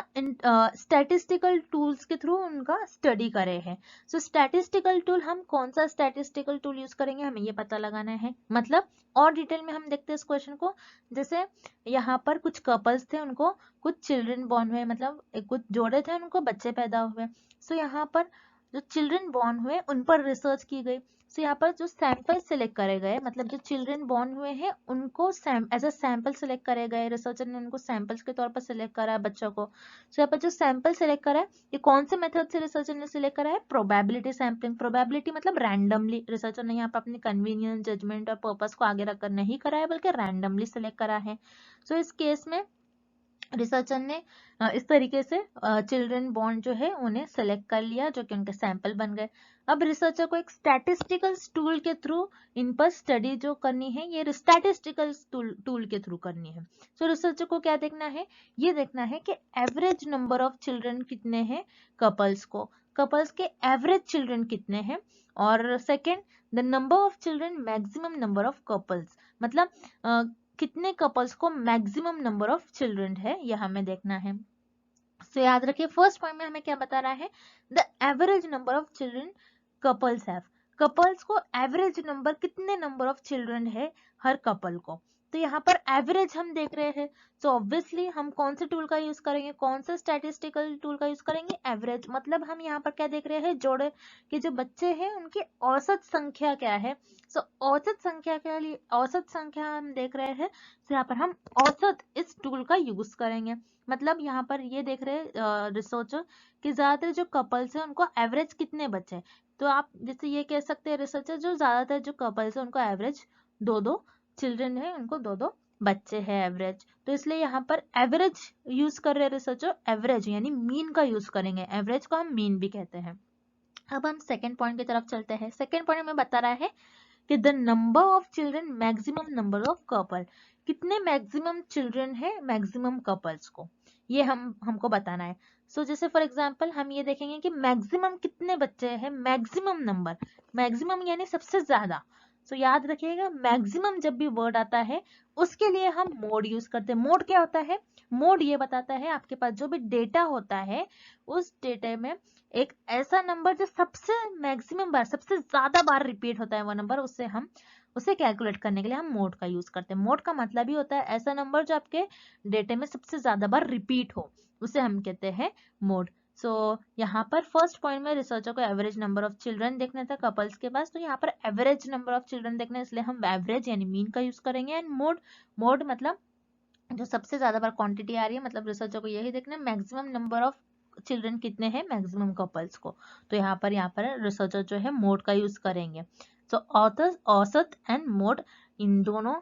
स्टैटिस्टिकल टूल्स के थ्रू उनका स्टडी करे हैं। सो स्टैटिस्टिकल टूल, हम कौन सा स्टैटिस्टिकल टूल यूज करेंगे हमें ये पता लगाना है। मतलब और डिटेल में हम देखते हैं इस क्वेश्चन को। जैसे यहाँ पर कुछ कपल्स थे, उनको कुछ चिल्ड्रन बॉर्न हुए, मतलब कुछ जोड़े थे उनको बच्चे पैदा हुए। सो यहाँ पर जो चिल्ड्रन बॉर्न हुए उन पर रिसर्च की गई। सो यहाँ पर जो सैंपल सिलेक्ट करे गए, मतलब जो चिल्ड्रन बॉर्न हुए हैं उनको एज अ सैंपल सिलेक्ट करे गए, रिसर्चर ने उनको सैंपल्स के तौर पर सिलेक्ट करा है बच्चों को। सो यहाँ पर जो सैंपल सिलेक्ट करा है ये कौन से मेथड से रिसर्चर ने सिलेक्ट करा है? Probability sampling. प्रोबेबिलिटी मतलब रैंडमली, रिसर्चर ने यहाँ पर अपनी कन्वीनियंस, जजमेंट और पर्पस को आगे रखकर नहीं करा है बल्कि रैंडमली सिलेक्ट करा है। सो इस केस में रिसर्चर ने इस तरीके से चिल्ड्रन बॉर्न जो है उन्हें सेलेक्ट कर लिया जो कि उनके सैंपल बन गए। अब रिसर्चर को एक स्टैटिस्टिकल टूल के थ्रू इन पर स्टडी जो करनी है ये स्टैटिस्टिकल टूल के थ्रू करनी है। सो रिसर्चर को क्या देखना है? ये देखना है कि एवरेज नंबर ऑफ चिल्ड्रन कितने हैं कपल्स को, कपल्स के एवरेज चिल्ड्रन कितने हैं, और second the number of children maximum number of couples, मतलब कितने कपल्स को मैक्सिमम नंबर ऑफ चिल्ड्रन है यह हमें देखना है। सो याद रखिए फर्स्ट पॉइंट में हमें क्या बता रहा है? The average number of children couples have, couples को एवरेज नंबर, कितने नंबर ऑफ चिल्ड्रन है हर कपल को। तो यहाँ पर एवरेज हम देख रहे हैं, तो ऑब्वियसली हम कौन से टूल का यूज करेंगे, कौन सा स्टैटिस्टिकल टूल का यूज करेंगे? एवरेज। मतलब हम यहाँ पर क्या देख रहे हैं? जोड़े के जो बच्चे हैं उनकी औसत संख्या क्या है। सो औसत संख्या के लिए, औसत संख्या हम देख रहे हैं, तो यहाँ पर हम औसत इस टूल का यूज करेंगे। मतलब यहाँ पर ये देख रहे हैं रिसर्चर कि ज्यादातर जो कपल्स हैं उनको एवरेज कितने बच्चे हैं। तो आप जैसे ये कह सकते हैं रिसर्चर जो ज्यादातर जो कपल्स हैं उनको एवरेज 2-2 चिल्ड्रन है, उनको 2-2 बच्चे हैं एवरेज। तो इसलिए यहाँ पर एवरेज यूज कर रहे हैं रिसर्चर, एवरेज यानी मीन का यूज करेंगे, एवरेज को हम मीन भी कहते हैं। अब हम सेकेंड पॉइंट की तरफ चलते हैं। सेकेंड पॉइंट में बता रहा है कि the number of children maximum number of couple, कितने मैक्सिमम चिल्ड्रन है मैक्सिमम कपल्स को, ये हमको बताना है। सो जैसे फॉर एग्जांपल हम ये देखेंगे कि मैक्सिमम कितने बच्चे हैं, मैक्सिमम नंबर, मैक्सिमम यानी सबसे ज्यादा। सो याद रखिएगा मैक्सिमम जब भी वर्ड आता है उसके लिए हम मोड यूज करते हैं। मोड क्या होता है? मोड ये बताता है आपके पास जो भी डेटा होता है उस डेटा में एक ऐसा नंबर जो सबसे मैक्सिमम बार, सबसे ज्यादा बार रिपीट होता है वो नंबर, उससे हम उसे कैलकुलेट करने के लिए हम मोड का यूज करते हैं। मोड का मतलब ही होता है ऐसा नंबर जो आपके डेटा में सबसे ज्यादा बार रिपीट हो, उसे हम कहते हैं मोड। सो यहाँ पर फर्स्ट पॉइंट में रिसर्चर को एवरेज नंबर ऑफ चिल्ड्रन देखना था कपल्स के पास, तो यहाँ पर एवरेज नंबर ऑफ चिल्ड्रन देखना है, इसलिए हम एवरेज यानी मीन का यूज करेंगे। एंड मोड मतलब जो सबसे ज्यादा बार क्वांटिटी आ रही है, मतलब रिसर्चर को यही देखना है मैक्सिमम नंबर ऑफ चिल्ड्रन कितने हैं मैक्सिमम कपल्स को, तो यहाँ पर रिसर्चर जो है मोड का यूज करेंगे। सो औसत एंड मोड इन दोनों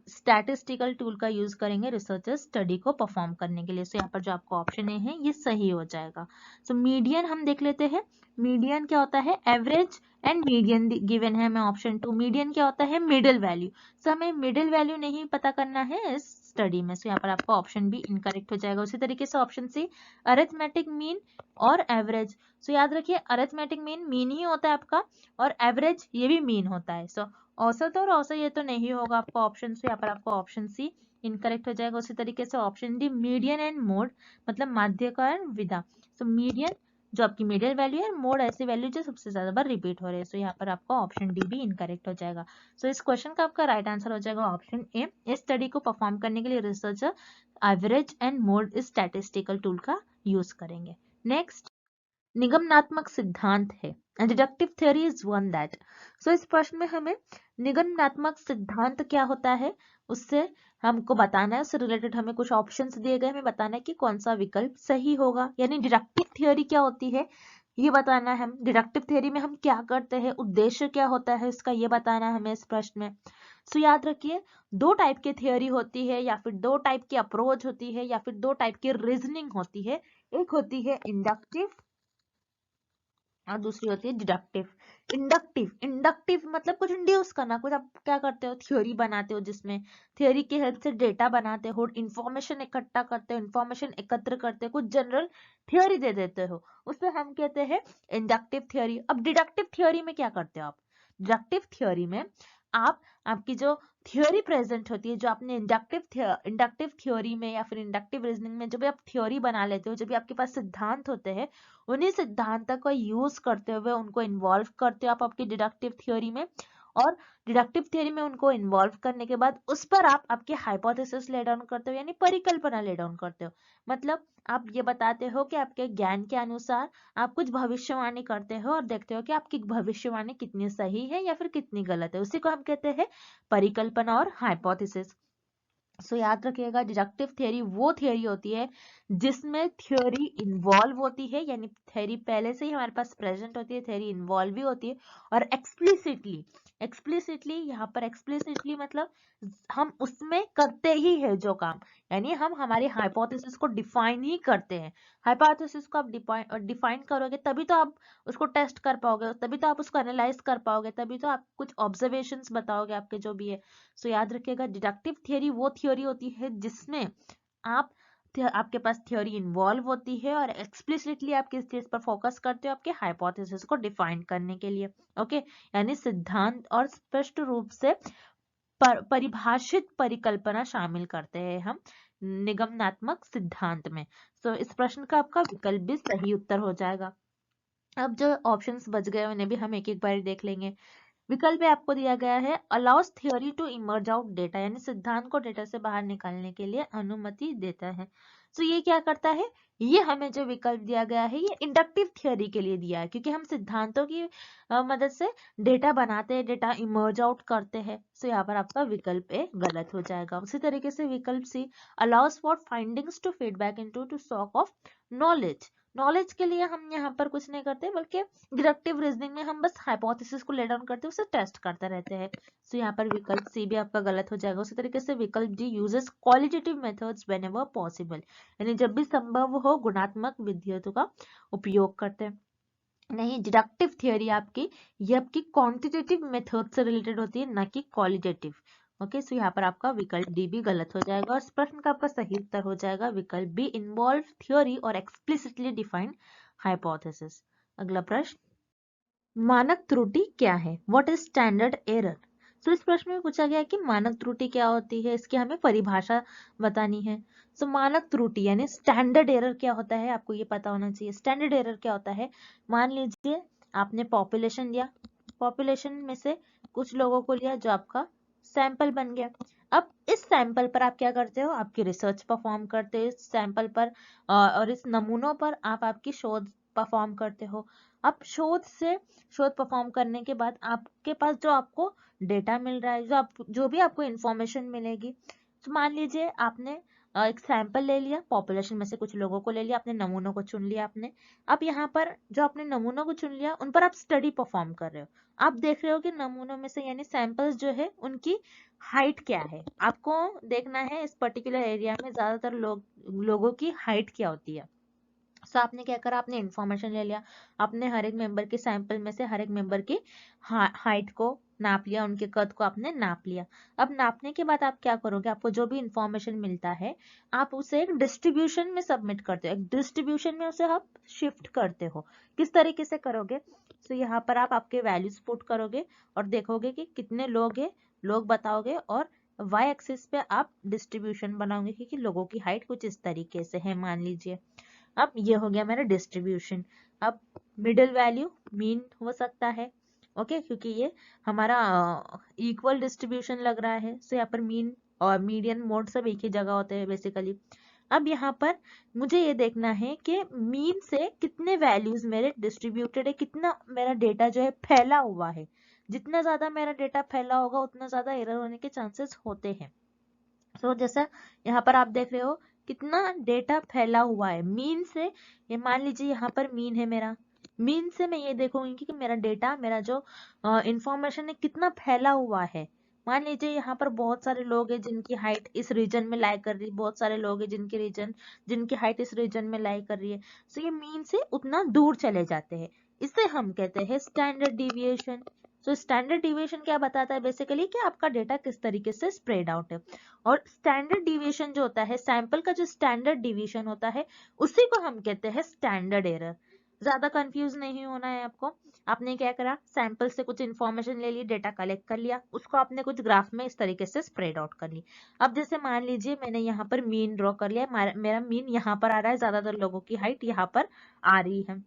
स्टैटिस्टिकल टूल का यूज करेंगे रिसर्चर स्टडी को परफॉर्म करने के लिए। सो यहाँ पर जो आपका ऑप्शन ए है ये सही हो जाएगा। सो मीडियन हम देख लेते हैं। मीडियन क्या होता है, एवरेज एंड मीडियन गिवन है हमें ऑप्शन 2। मीडियन क्या होता है, मिडिल वैल्यू। सो हमें मिडिल वैल्यू नहीं पता करना है इस स्टडी में, सो यहाँ पर आपका ऑप्शन बी इनकरेक्ट हो जाएगा। उसी तरीके से ऑप्शन सी अरिथमेटिक मीन और एवरेज। सो याद रखिए अरिथमेटिक मीन ही होता है आपका, और एवरेज ये भी मीन होता है। सो औसत और औसत ये तो नहीं होगा आपका ऑप्शन से, यहाँ पर आपका ऑप्शन सी इनकरेक्ट हो जाएगा। उसी तरीके से option D median and mode मतलब माध्य का विधा। सो मीडियन जो आपकी मिडिल वैल्यू है, मोड ऐसी वैल्यू जो सबसे ज्यादा बार रिपीट हो रही है। सो यहाँ पर आपका ऑप्शन डी भी इनकरेक्ट हो जाएगा। सो इस क्वेश्चन का आपका राइट आंसर हो जाएगा ऑप्शन ए। इस स्टडी को परफॉर्म करने के लिए researcher average and mode statistical tool का यूज करेंगे। नेक्स्ट निगमनात्मक सिद्धांत है, deductive theory is one that. So इस प्रश्न में हमें निगमनात्मक सिद्धांत क्या होता है उससे हमको बताना है, उससे रिलेटेड हमें कुछ ऑप्शंस दिए गए, हमें बताना है कि कौन सा विकल्प सही होगा। यानी डिडक्टिव थ्योरी क्या होती है ये बताना है। हम डिडक्टिव थ्योरी में हम क्या करते हैं, उद्देश्य क्या होता है इसका, ये बताना है हमें इस प्रश्न में। सो याद रखिए दो टाइप की थ्योरी होती है, या फिर दो टाइप की अप्रोच होती है, या फिर दो टाइप की रीजनिंग होती है। एक होती है इंडक्टिव और दूसरी होती है डिडक्टिव। इंडक्टिव मतलब कुछ इंड्यूस करना, कुछ आप क्या करते हो थ्योरी बनाते हो, जिसमें थ्योरी की हेल्प से डेटा बनाते हो, इंफॉर्मेशन इकट्ठा करते हो, इंफॉर्मेशन एकत्र करते हो, कुछ जनरल थ्योरी दे देते हो, उसे हम कहते हैं इंडक्टिव थ्योरी। अब डिडक्टिव थ्योरी में क्या करते हो आप, डिडक्टिव थ्योरी में आप आपकी जो थ्योरी प्रेजेंट होती है, जो आपने इंडक्टिव थ्योरी में या फिर इंडक्टिव रीजनिंग में जब भी आप थ्योरी बना लेते हो, जब भी आपके पास सिद्धांत होते हैं, उन्हीं सिद्धांतों का यूज करते हुए उनको इन्वॉल्व करते हो आप आपकी डिडक्टिव थ्योरी में। और डिडक्टिव थ्योरी में उनको इन्वॉल्व करने के बाद उस पर आप आपके हाइपोथेसिस ले डाउन करते हो, यानी परिकल्पना ले डाउन करते हो। मतलब आप ये बताते हो कि आपके ज्ञान के अनुसार आप कुछ भविष्यवाणी करते हो और देखते हो कि आपकी भविष्यवाणी कितनी सही है या फिर कितनी गलत है, उसी को हम कहते हैं परिकल्पना और हाइपोथेसिस। सो याद रखिएगा डिडक्टिव थ्योरी वो थ्योरी होती है जिसमें थ्योरी इन्वॉल्व होती है, यानी थ्योरी पहले से ही हमारे पास प्रेजेंट होती है, थ्योरी इन्वॉल्व भी होती है, और एक्सप्लिसिटली यहाँ पर एक्सप्लिसिटली मतलब हम उसमें करते ही है जो काम, यानी हम हमारी हाइपोथेसिस को डिफाइन ही करते हैं। हाइपोथेसिस को आप डिफाइन करोगे तभी तो आप उसको टेस्ट कर पाओगे, तभी तो आप उसको एनालाइज कर पाओगे, तभी तो आप कुछ ऑब्जर्वेशंस बताओगे आपके जो भी है। सो याद रखिएगा डिडक्टिव थ्योरी वो थ्योरी होती है जिसमें आपके पास थ्योरी इन्वॉल्व होती है और एक्सप्लिसिटली आप किस चीज पर फोकस करते हो, आपके हाइपोथेसिस को डिफाइन करने के लिए। ओके, यानी सिद्धांत और स्पष्ट रूप से परिभाषित परिकल्पना शामिल करते हैं हम निगमनात्मक सिद्धांत में। सो इस प्रश्न का आपका विकल्प भी सही उत्तर हो जाएगा। अब जो ऑप्शंस बच गए उन्हें भी हम एक एक बार देख लेंगे। विकल्प में आपको दिया गया है allows theory to emerge out data, यानी सिद्धांत को डेटा से बाहर निकालने के लिए अनुमति देता है। तो ये क्या करता है, ये हमें जो विकल्प दिया गया है ये इंडक्टिव थ्योरी के लिए दिया है, क्योंकि हम सिद्धांतों की मदद से डेटा बनाते हैं, डेटा इमर्ज आउट करते हैं। सो यहाँ पर आपका विकल्प ए गलत हो जाएगा। उसी तरीके से विकल्प C allows for findings to feedback into to stock of knowledge के लिए हम यहाँ पर कुछ नहीं करते, बल्कि डिडक्टिव रीजनिंग में हम बस हाइपोथेसिस को ले डाउन करते हैं, उसे टेस्ट करते रहते हैं। सो यहाँ पर विकल्प सी भी आपका गलत हो जाएगा। उसी तरीके से विकल्प D uses qualitative methods whenever possible, यानी जब भी संभव हो गुणात्मक विधियों का उपयोग करते हैं। नहीं, डिडक्टिव थ्योरी आपकी ये आपकी क्वांटिटेटिव मेथड से रिलेटेड होती है, ना कि क्वालिटेटिव। ओके, सो यहाँ पर आपका विकल्प डी भी गलत हो जाएगा और इस प्रश्न का आपका सही उत्तर हो जाएगा विकल्प बी इन्वॉल्व थ्योरी और एक्सप्लिसिटली डिफाइंड हाइपोथेसिस। अगला प्रश्न, मानक त्रुटि क्या है, व्हाट इज स्टैंडर्ड एरर। तो इस प्रश्न में पूछा गया है कि मानक त्रुटि क्या होती है, इसकी हमें परिभाषा बतानी है। सो मानक त्रुटि यानी स्टैंडर्ड एरर क्या होता है आपको ये पता होना चाहिए। स्टैंडर्ड एरर क्या होता है, मान लीजिए आपने पॉपुलेशन लिया, पॉपुलेशन में से कुछ लोगों को लिया जो आपका सैंपल बन गया। अब इस सैंपल पर आप क्या करते हो, आपकी रिसर्च परफॉर्म करते हो इस सैंपल पर और इस नमूनों पर आप आपकी शोध परफॉर्म करते हो। अब शोध परफॉर्म करने के बाद आपके पास जो आपको डेटा मिल रहा है, जो भी आपको इंफॉर्मेशन मिलेगी, तो मान लीजिए आपने एक सैंपल ले लिया, पॉपुलेशन में से कुछ लोगों को ले लिया, अपने नमूनों को चुन लिया आपने। अब यहाँ पर जो आपने नमूनों को चुन लिया, उन पर आप स्टडी परफॉर्म कर रहे हो। आप देख रहे हो कि नमूनों में से यानी सैंपल्स जो है उनकी हाइट क्या है। आपको देखना है इस पर्टिकुलर एरिया में ज्यादातर लोगों की हाइट क्या होती है। सो आपने क्या करा, आपने इंफॉर्मेशन ले लिया, आपने हर एक मेंबर के सैंपल में से हर एक मेंबर की हाइट को नाप लिया, उनके कद को आपने नाप लिया। अब नापने के बाद आप क्या करोगे, आपको जो भी इंफॉर्मेशन मिलता है आप उसे एक डिस्ट्रीब्यूशन में सबमिट करते हो, एक डिस्ट्रीब्यूशन में उसे आप शिफ्ट करते हो। किस तरीके से करोगे, तो यहाँ पर आप आपके वैल्यूज पुट करोगे और देखोगे कि कितने लोग बताओगे, और वाई एक्सिस पे आप डिस्ट्रीब्यूशन बनाओगे क्योंकि लोगों की हाइट कुछ इस तरीके से है मान लीजिए। अब ये हो गया मेरा डिस्ट्रीब्यूशन। अब मिडिल वैल्यू मीन हो सकता है, ओके, क्योंकि ये हमारा इक्वल डिस्ट्रीब्यूशन लग रहा है। सो यहाँ पर मीन और मीडियन मोड सब एक ही जगह होते हैं बेसिकली। अब यहाँ पर मुझे ये देखना है कि मीन से कितने वैल्यूज मेरे डिस्ट्रीब्यूटेड है, कितना मेरा डेटा जो है फैला हुआ है। जितना ज्यादा मेरा डेटा फैला होगा उतना ज्यादा एरर होने के चांसेस होते हैं। सो जैसा यहाँ पर आप देख रहे हो कितना डेटा फैला हुआ है मीन से। ये मान लीजिए यहाँ पर मीन है मेरा, मीन से मैं ये देखूंगी कि मेरा डेटा, मेरा जो इंफॉर्मेशन है कितना फैला हुआ है। मान लीजिए यहाँ पर बहुत सारे लोग हैं जिनकी हाइट इस रीजन में लाई कर रही है, बहुत सारे लोग हैं जिनकी हाइट इस रीजन में लाई कर रही है। सो ये मीन से उतना दूर चले जाते हैं, इसे हम कहते हैं standard deviation. So standard deviation क्या बताता है बेसिकली कि आपका डेटा किस तरीके से स्प्रेड आउट है। और स्टैंडर्ड डिविएशन जो होता है, सैंपल का जो स्टैंडर्ड डिविएशन होता है, उसी को हम कहते हैं स्टैंडर्ड एरर। ज्यादा कंफ्यूज नहीं होना है आपको। आपने क्या करा, सैंपल से कुछ इंफॉर्मेशन ले ली, डेटा कलेक्ट कर लिया, उसको आपने कुछ ग्राफ में इस तरीके से स्प्रेड आउट कर ली। अब जैसे मान लीजिए मैंने यहाँ पर मीन ड्रॉ कर लिया, मेरा मीन यहाँ पर आ रहा है, ज्यादातर लोगों की हाइट यहाँ पर आ रही है।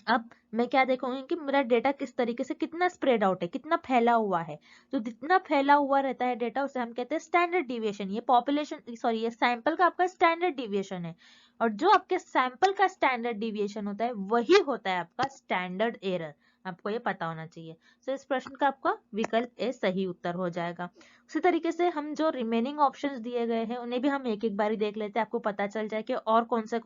अब मैं क्या देखूंगी कि मेरा डेटा किस तरीके से कितना स्प्रेड आउट है, कितना फैला हुआ है। तो जितना फैला हुआ रहता है डेटा उसे हम कहते हैं स्टैंडर्ड डिविएशन। ये ये सैंपल का आपका स्टैंडर्ड डिविएशन है, और जो आपके सैंपल का स्टैंडर्ड डिविएशन होता है वही होता है आपका स्टैंडर्ड एरर। आपको ये पता होना चाहिए। तो इस प्रश्न का आपका विकल्प ए सही उत्तर हो जाएगा। उसी तरीके से हम जो रिमेनिंग ऑप्शंस दिए गए हैं उन्हें भी हम एक एक बारी देख लेते हैं, आपको पता चल जाए कि और कौन से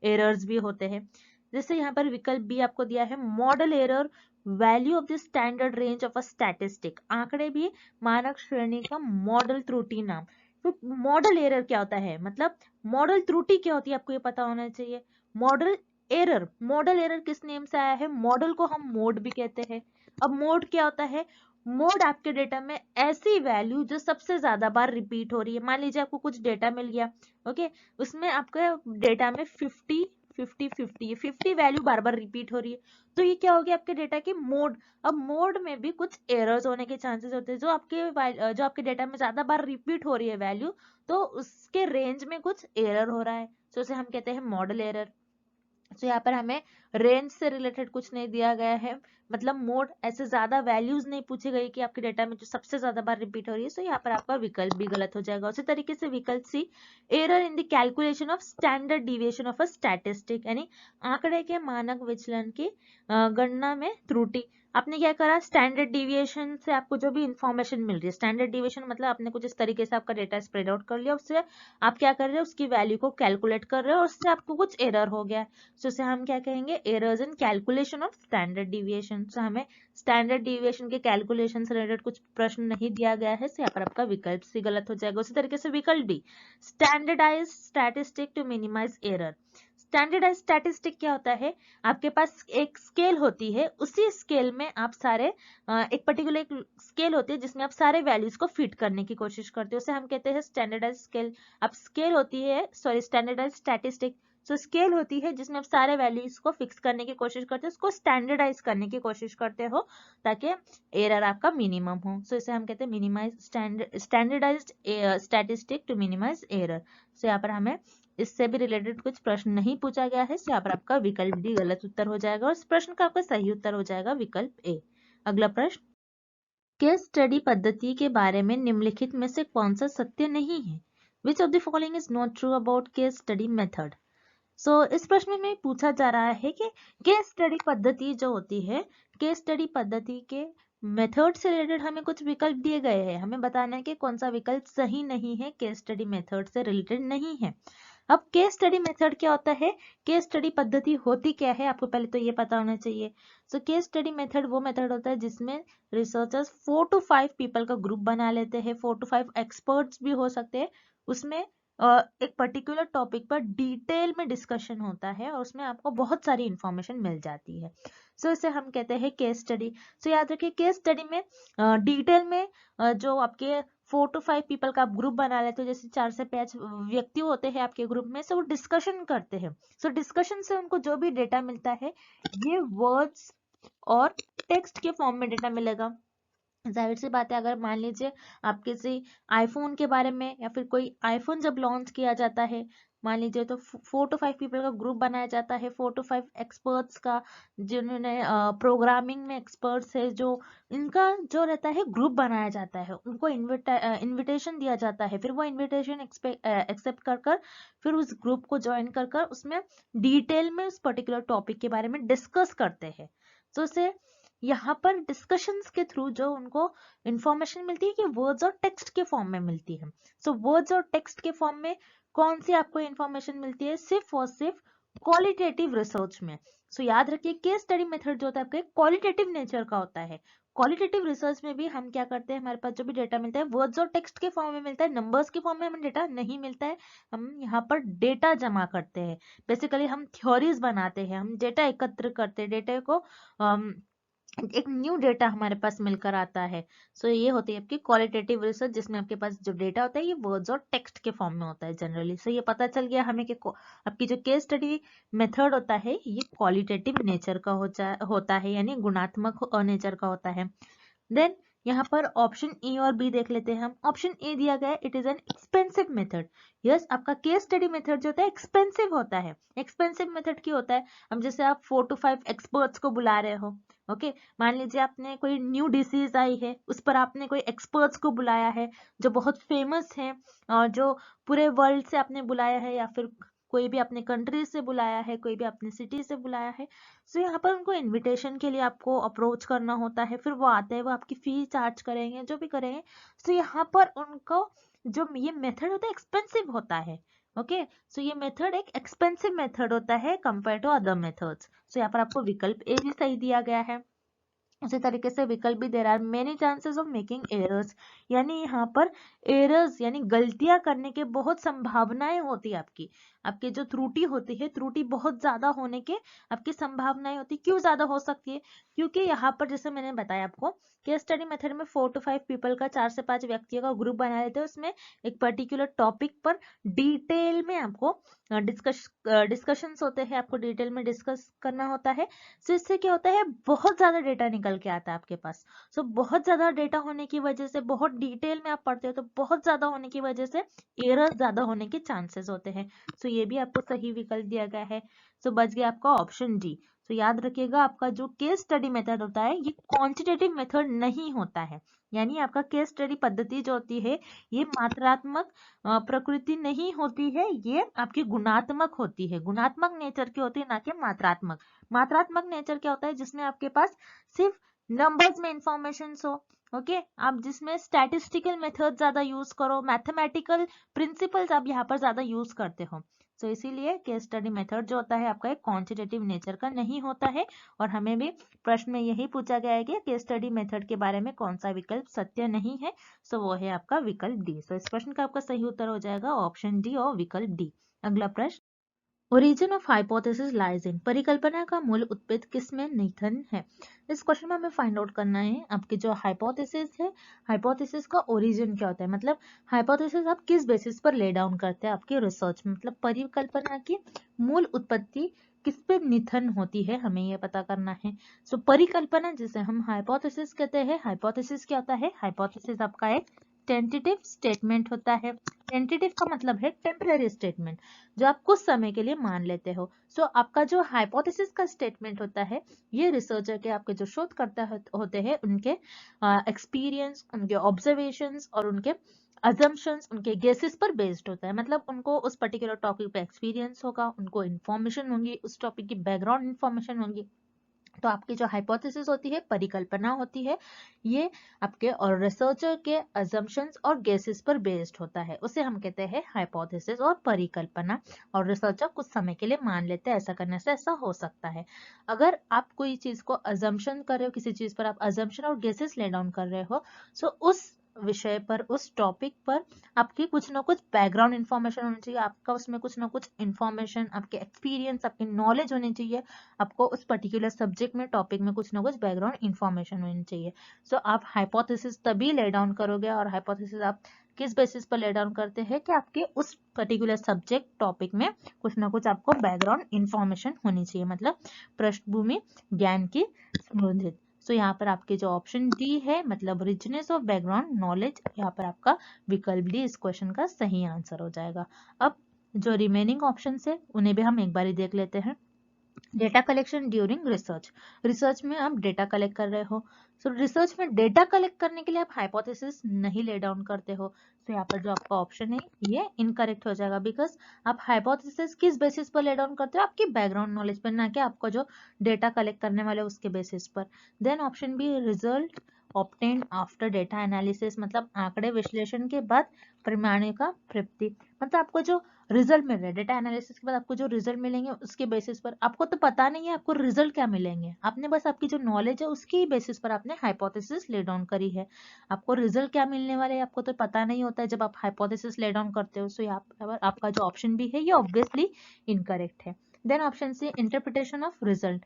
एरर्स भी होते हैं। जैसे यहाँ पर विकल्प बी आपको दिया है, model error value of the standard range of a statistic. आंकड़े भी मानक श्रेणी का मॉडल त्रुटि नाम। तो मॉडल एरर क्या होता है, मतलब मॉडल त्रुटि क्या होती है, आपको ये पता होना चाहिए। मॉडल एरर किस नेम से आया है, मॉडल को हम मोड भी कहते हैं। अब मोड क्या होता है, मोड आपके डेटा में ऐसी वैल्यू जो सबसे ज्यादा बार रिपीट हो रही है। मान लीजिए आपको कुछ डेटा मिल गया, ओके, उसमें आपके डेटा में 50 वैल्यू बार बार रिपीट हो रही है, तो ये क्या हो गया आपके डेटा की मोड। अब मोड में भी कुछ एरर्स होने के चांसेस होते हैं, जो आपके डेटा में ज्यादा बार रिपीट हो रही है वैल्यू, तो उसके रेंज में कुछ एरर हो रहा है, तो उसे हम कहते हैं मॉडल एरर। तो यहाँ पर हमें रेंज से रिलेटेड कुछ नहीं दिया गया है, मतलब मोड ऐसे ज्यादा वैल्यूज नहीं पूछी गई कि आपके डेटा में जो सबसे ज्यादा बार रिपीट हो रही है। तो यहाँ पर आपका विकल्प भी गलत हो जाएगा। उसी तरीके से विकल्प C, error in the calculation of standard deviation of a statistic, यानी आंकड़े के मानक विचलन की गणना में त्रुटि। आपने क्या करा, स्टैंडर्ड डिविएशन से आपको जो भी इंफॉर्मेशन मिल रही है, स्टैंडर्ड डिविएशन मतलब आपने कुछ इस तरीके से आपका डेटा स्प्रेड आउट कर लिया, उससे आप क्या कर रहे हो, उसकी वैल्यू को कैलकुलेट कर रहे हो और उससे आपको कुछ एरर हो गया है। तो इसे हम क्या कहेंगे, errors in calculation of standard deviation. तो हमें स्टैंडर्ड डिविएशन के कैलकुलेशन से रिलेटेड कुछ प्रश्न नहीं दिया गया है, तो यहाँ पर आपका विकल्प सी गलत हो जाएगा। उसी तरीके से विकल्प डी, standardize statistic to minimise error. Standardize statistic क्या होता है, आपके पास एक स्केल होती है, उसी स्केल में आप सारे एक पर्टिकुलर एक स्केल होती है जिसमें आप सारे वैल्यूज को फिट करने की कोशिश करते हो, उसे हम कहते हैं स्टैंडर्डाइज स्केल। अब स्केल होती है, सॉरी, स्टैंडर्डाइज स्टैटिस्टिक। सो स्केल होती है जिसमें आप सारे वैल्यूज को फिक्स करने की कोशिश करते हो, उसको स्टैंडर्डाइज करने की कोशिश करते हो ताकि एरर आपका मिनिमम हो। सो इसे हम कहते हैं minimise standardised statistic to minimise error. So यहाँ पर हमें इससे भी रिलेटेड कुछ प्रश्न नहीं पूछा गया है, यहाँ पर आपका विकल्प डी गलत उत्तर हो जाएगा और इस प्रश्न का आपका सही उत्तर हो जाएगा विकल्प ए। अगला प्रश्न, केस स्टडी पद्धति के बारे में निम्नलिखित में से कौन सा सत्य नहीं है? Which of the following is not true about case study method? इस प्रश्न में पूछा जा रहा है कि केस स्टडी पद्धति जो होती है, केस स्टडी पद्धति के मेथड से रिलेटेड हमें कुछ विकल्प दिए गए हैं, हमें बताना है कि कौन सा विकल्प सही नहीं है, केस स्टडी मेथड से रिलेटेड नहीं है। अब केस स्टडी मेथड क्या होता है, केस स्टडी पद्धति होती क्या है, आपको पहले तो ये पता होना चाहिए। केस स्टडी मेथड वो मेथड होता है जिसमें रिसर्चर्स 4 to 5 पीपल का ग्रुप बना लेते हैं, 4 to 5 एक्सपर्ट्स भी हो सकते हैं, उसमें एक पर्टिकुलर टॉपिक पर डिटेल में डिस्कशन होता है और उसमें आपको बहुत सारी इंफॉर्मेशन मिल जाती है। इसे हम कहते हैं केस स्टडी। याद रखिए केस स्टडी में डिटेल में जो आपके 4 to 5 पीपल का आप ग्रुप बना लेते हो, जैसे 4 से 5 व्यक्ति होते हैं आपके ग्रुप में, वो डिस्कशन करते हैं। डिस्कशन से उनको जो भी डेटा मिलता है ये वर्ड्स और टेक्स्ट के फॉर्म में डेटा मिलेगा। जाहिर सी बात है, अगर मान लीजिए आप किसी आईफोन के बारे में या फिर कोई आईफोन जब लॉन्च किया जाता है, मान लीजिए तो 4 to 5 पीपल का ग्रुप बनाया जाता है, 4 to 5 एक्सपर्ट्स का, जिन्होंने प्रोग्रामिंग में एक्सपर्ट्स है, जो इनका जो रहता है ग्रुप बनाया जाता है, उनको इनविटेशन दिया जाता है, फिर वो इनविटेशन एक्सेप्ट कर फिर उस ग्रुप को ज्वाइन कर उसमें डिटेल में उस पर्टिकुलर टॉपिक के बारे में डिस्कस करते हैं। उसे यहाँ पर डिस्कशंस के थ्रू जो उनको इंफॉर्मेशन मिलती है कि वर्ड्स और टेक्स्ट के फॉर्म में मिलती है। वर्ड्स और टेक्स्ट के फॉर्म में कौन सी आपको इंफॉर्मेशन मिलती है? सिर्फ और सिर्फ क्वालिटेटिव रिसर्च में। याद रखिए केस स्टडी मेथड जो होता है आपके क्वालिटेटिव नेचर का होता है। क्वालिटेटिव रिसर्च में भी हम क्या करते हैं, हमारे पास जो भी डेटा मिलता है वर्ड्स और टेक्स्ट के फॉर्म में मिलता है, नंबर्स के फॉर्म में हमें डेटा नहीं मिलता है। हम यहाँ पर डेटा जमा करते हैं, बेसिकली हम थ्योरीज बनाते हैं, हम डेटा एकत्र करते हैं, डेटा को एक न्यू डेटा हमारे पास मिलकर आता है। ये होती है आपकी क्वालिटेटिव रिसर्च, जिसमें आपके पास जो डेटा होता है ये वर्ड्स और टेक्स्ट के फॉर्म में होता है जनरली। ये पता चल गया हमें कि आपकी जो केस स्टडी मेथड होता है ये क्वालिटेटिव नेचर का होता है, यानी गुणात्मक नेचर का होता है। देन यहाँ पर ऑप्शन ए और बी देख लेते हैं हम। ऑप्शन ए दिया गया है, it is an expensive method. Yes, आपका केस स्टडी मेथड जो होता है एक्सपेंसिव होता है। एक्सपेंसिव मेथड क्यों होता है? अब जैसे आप 4 to 5 एक्सपर्ट्स को बुला रहे हो, ओके मान लीजिए आपने कोई न्यू डिसीज आई है, उस पर आपने कोई एक्सपर्ट्स को बुलाया है जो बहुत फेमस है और जो पूरे वर्ल्ड से आपने बुलाया है, या फिर कोई भी अपने कंट्री से बुलाया है, कोई भी अपने सिटी से बुलाया है। यहाँ पर उनको इनविटेशन के लिए आपको अप्रोच करना होता है, फिर वो आते हैं, वो आपकी फी चार्ज करेंगे, जो भी करेंगे। यहाँ पर उनको जो ये मेथड होता है एक्सपेंसिव होता है। ओके ये मेथड एक एक्सपेंसिव मेथड होता है कंपेयर टू अदर मेथड्स। यहाँ पर आपको विकल्प ए भी सही दिया गया है। उसी तरीके से विकल्प भी दे रहा है many chances of making errors, यानी यहाँ पर एरर्स यानी गलतियां करने के बहुत संभावनाएं होती है। आपकी जो त्रुटि होती है, त्रुटि बहुत ज्यादा होने के आपकी संभावनाएं होती। क्यों ज्यादा हो सकती है? क्योंकि यहाँ पर जैसे मैंने बताया आपको, केस स्टडी मेथड में 4 to 5 पीपल का, 4 से 5 व्यक्तियों का ग्रुप बना लेते हैं, उसमें एक पर्टिकुलर टॉपिक पर डिटेल में आपको डिस्कशंस होते हैं, आपको डिटेल में डिस्कस करना होता है। इससे क्या होता है, बहुत ज्यादा डेटा निकल के आता है आपके पास। बहुत ज्यादा डेटा होने की वजह से, बहुत डिटेल में आप पढ़ते हो तो बहुत ज्यादा होने की वजह से एरर ज्यादा होने के चांसेस होते हैं। ये भी आपको सही विकल्प दिया गया है। बच गया आपका ऑप्शन डी। याद रखिएगा आपका जो केस स्टडी मेथड होता है ये क्वांटिटेटिव मेथड नहीं होता है, यानी आपका केस स्टडी पद्धति जो होती है ये मात्रात्मक प्रकृति नहीं होती है, ये आपकी गुणात्मक होती है। गुणात्मक नेचर की होती है, ना कि मात्रात्मक। मात्रात्मक नेचर क्या होता है? जिसमें आपके पास सिर्फ नंबर्स में इंफॉर्मेशन हो, ओके आप जिसमें स्टैटिस्टिकल मेथड ज्यादा यूज करो, मैथमेटिकल प्रिंसिपल्स आप यहाँ पर ज्यादा यूज करते हो। इसीलिए केस स्टडी मेथड जो होता है आपका एक क्वांटिटेटिव नेचर का नहीं होता है। और हमें भी प्रश्न में यही पूछा गया है कि केस स्टडी मेथड के बारे में कौन सा विकल्प सत्य नहीं है। वो है आपका विकल्प डी। इस प्रश्न का आपका सही उत्तर हो जाएगा ऑप्शन डी और विकल्प डी। अगला प्रश्न, origin of hypothesis lies in, परिकल्पना का मूल उत्पत्ति किसमें निहित है? इस क्वेश्चन में हमें फाइंड आउट करना है आपकी जो हाइपोथेसिस है, हाइपोथेसिस का ओरिजिन क्या होता है, मतलब हाइपोथेसिस आप किस बेसिस पर ले डाउन करते हैं आपकी रिसर्च में, मतलब परिकल्पना की मूल उत्पत्ति किस पे निधन होती है, हमें यह पता करना है। परिकल्पना जिसे हम हाइपोथेसिस कहते हैं, हाइपोथेसिस क्या होता है? हाइपोथेसिस आपका एक टेंटेटिव स्टेटमेंट होता है। टेंटेटिव का मतलब है टेम्पररी स्टेटमेंट, जो आप कुछ समय के लिए मान लेते हो। सो आपका जो हाइपोथेसिस का स्टेटमेंट होता है, ये रिसर्चर के आपके जो शोधकर्ता होते हैं उनके एक्सपीरियंस, उनके ऑब्जर्वेशंस और उनके अजम्पशंस, उनके गेसेस पर बेस्ड होता है। मतलब उनको उस पर्टिकुलर टॉपिक पे एक्सपीरियंस होगा, उनको इन्फॉर्मेशन होंगी, उस टॉपिक की बैकग्राउंड इन्फॉर्मेशन होंगी। तो आपकी जो हाइपोथेसिस होती है, परिकल्पना होती है, ये आपके और रिसर्चर के अजम्पशंस और गेसेस पर बेस्ड होता है। उसे हम कहते हैं हाइपोथेसिस और परिकल्पना। और रिसर्चर कुछ समय के लिए मान लेते हैं, ऐसा करने से ऐसा हो सकता है। अगर आप कोई चीज को अजम्पशन कर रहे हो, किसी चीज पर आप अजम्पशन और गेसेस ले डाउन कर रहे हो, सो उस विषय पर, उस टॉपिक पर आपकी कुछ ना कुछ बैकग्राउंड इन्फॉर्मेशन होनी चाहिए, आपका उसमें कुछ ना कुछ इन्फॉर्मेशन, आपके एक्सपीरियंस, आपकी नॉलेज होनी चाहिए, आपको उस पर्टिकुलर सब्जेक्ट में, टॉपिक में कुछ ना कुछ बैकग्राउंड इन्फॉर्मेशन होनी चाहिए। सो आप हाइपोथेसिस तभी ले डाउन करोगे, और हाइपोथेसिस आप किस बेसिस पर ले डाउन करते हैं कि आपके उस पर्टिकुलर सब्जेक्ट, टॉपिक में कुछ ना कुछ आपको बैकग्राउंड इन्फॉर्मेशन होनी चाहिए, मतलब पृष्ठभूमि ज्ञान की समृद्धि। सो यहाँ पर आपके जो ऑप्शन डी है, मतलब रिचनेस ऑफ बैकग्राउंड नॉलेज, यहाँ पर आपका विकल्प डी इस क्वेश्चन का सही आंसर हो जाएगा। अब जो रिमेनिंग ऑप्शन है उन्हें भी हम एक बार देख लेते हैं। Data collection during research, research में आप डेटा कलेक्ट कर रहे हो। सो रिसर्च में डेटा कलेक्ट करने के लिए आप हाइपोथेसिस नहीं ले डाउन करते हो। तो यहाँ पर जो आपका ऑप्शन है ये इनकरेक्ट हो जाएगा, बिकॉज आप हाइपोथेसिस किस बेसिस पर ले डाउन करते हो, आपकी बैकग्राउंड नॉलेज पर, ना कि आपको जो डेटा कलेक्ट करने वाले उसके बेसिस पर। Then option B, result obtained after data analysis, मतलब आंकड़े विश्लेषण के बाद परिणामों का प्राप्ति, मतलब आपको जो रिजल्ट मिल रहा है डेटा एनालिसिस के बाद, आपको जो रिजल्ट मिलेंगे उसके बेसिस पर, आपको तो पता नहीं है आपको रिजल्ट क्या मिलेंगे, आपने बस आपकी जो नॉलेज है उसकी बेसिस पर आपने हाइपोथेसिस ले डाउन करी है। आपको रिजल्ट क्या मिलने वाले है आपको तो पता नहीं होता है जब आप हाइपोथेसिस ले डाउन करते हो। सो यहाँ पर आपका जो ऑप्शन भी है ये ऑब्वियसली इनकरेक्ट है। Then option C, interpretation of result,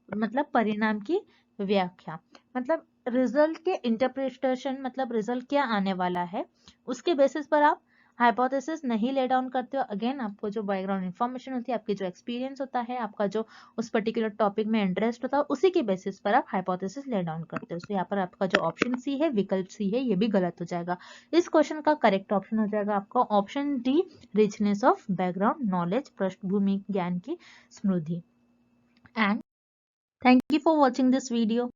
मतलब परिणाम की व्याख्या, मतलब रिजल्ट के इंटरप्रिटेशन, मतलब रिजल्ट क्या आने वाला है उसके बेसिस पर आप हाइपोथेसिस नहीं ले डाउन करते हो। अगेन आपको जो बैकग्राउंड इन्फॉर्मेशन होती है, आपकी जो एक्सपीरियंस होता है, आपका जो उस पर्टिकुलर टॉपिक में इंटरेस्ट होता है, उसी के बेसिस पर आप हाइपोथेसिस ले डाउन करते हो। तो यहाँ पर आपका जो ऑप्शन सी है, विकल्प सी है, ये भी गलत हो जाएगा। इस क्वेश्चन का करेक्ट ऑप्शन हो जाएगा आपका option D, richness of background knowledge, पृष्ठभूमि ज्ञान की समृद्धि। And thank you for watching this video.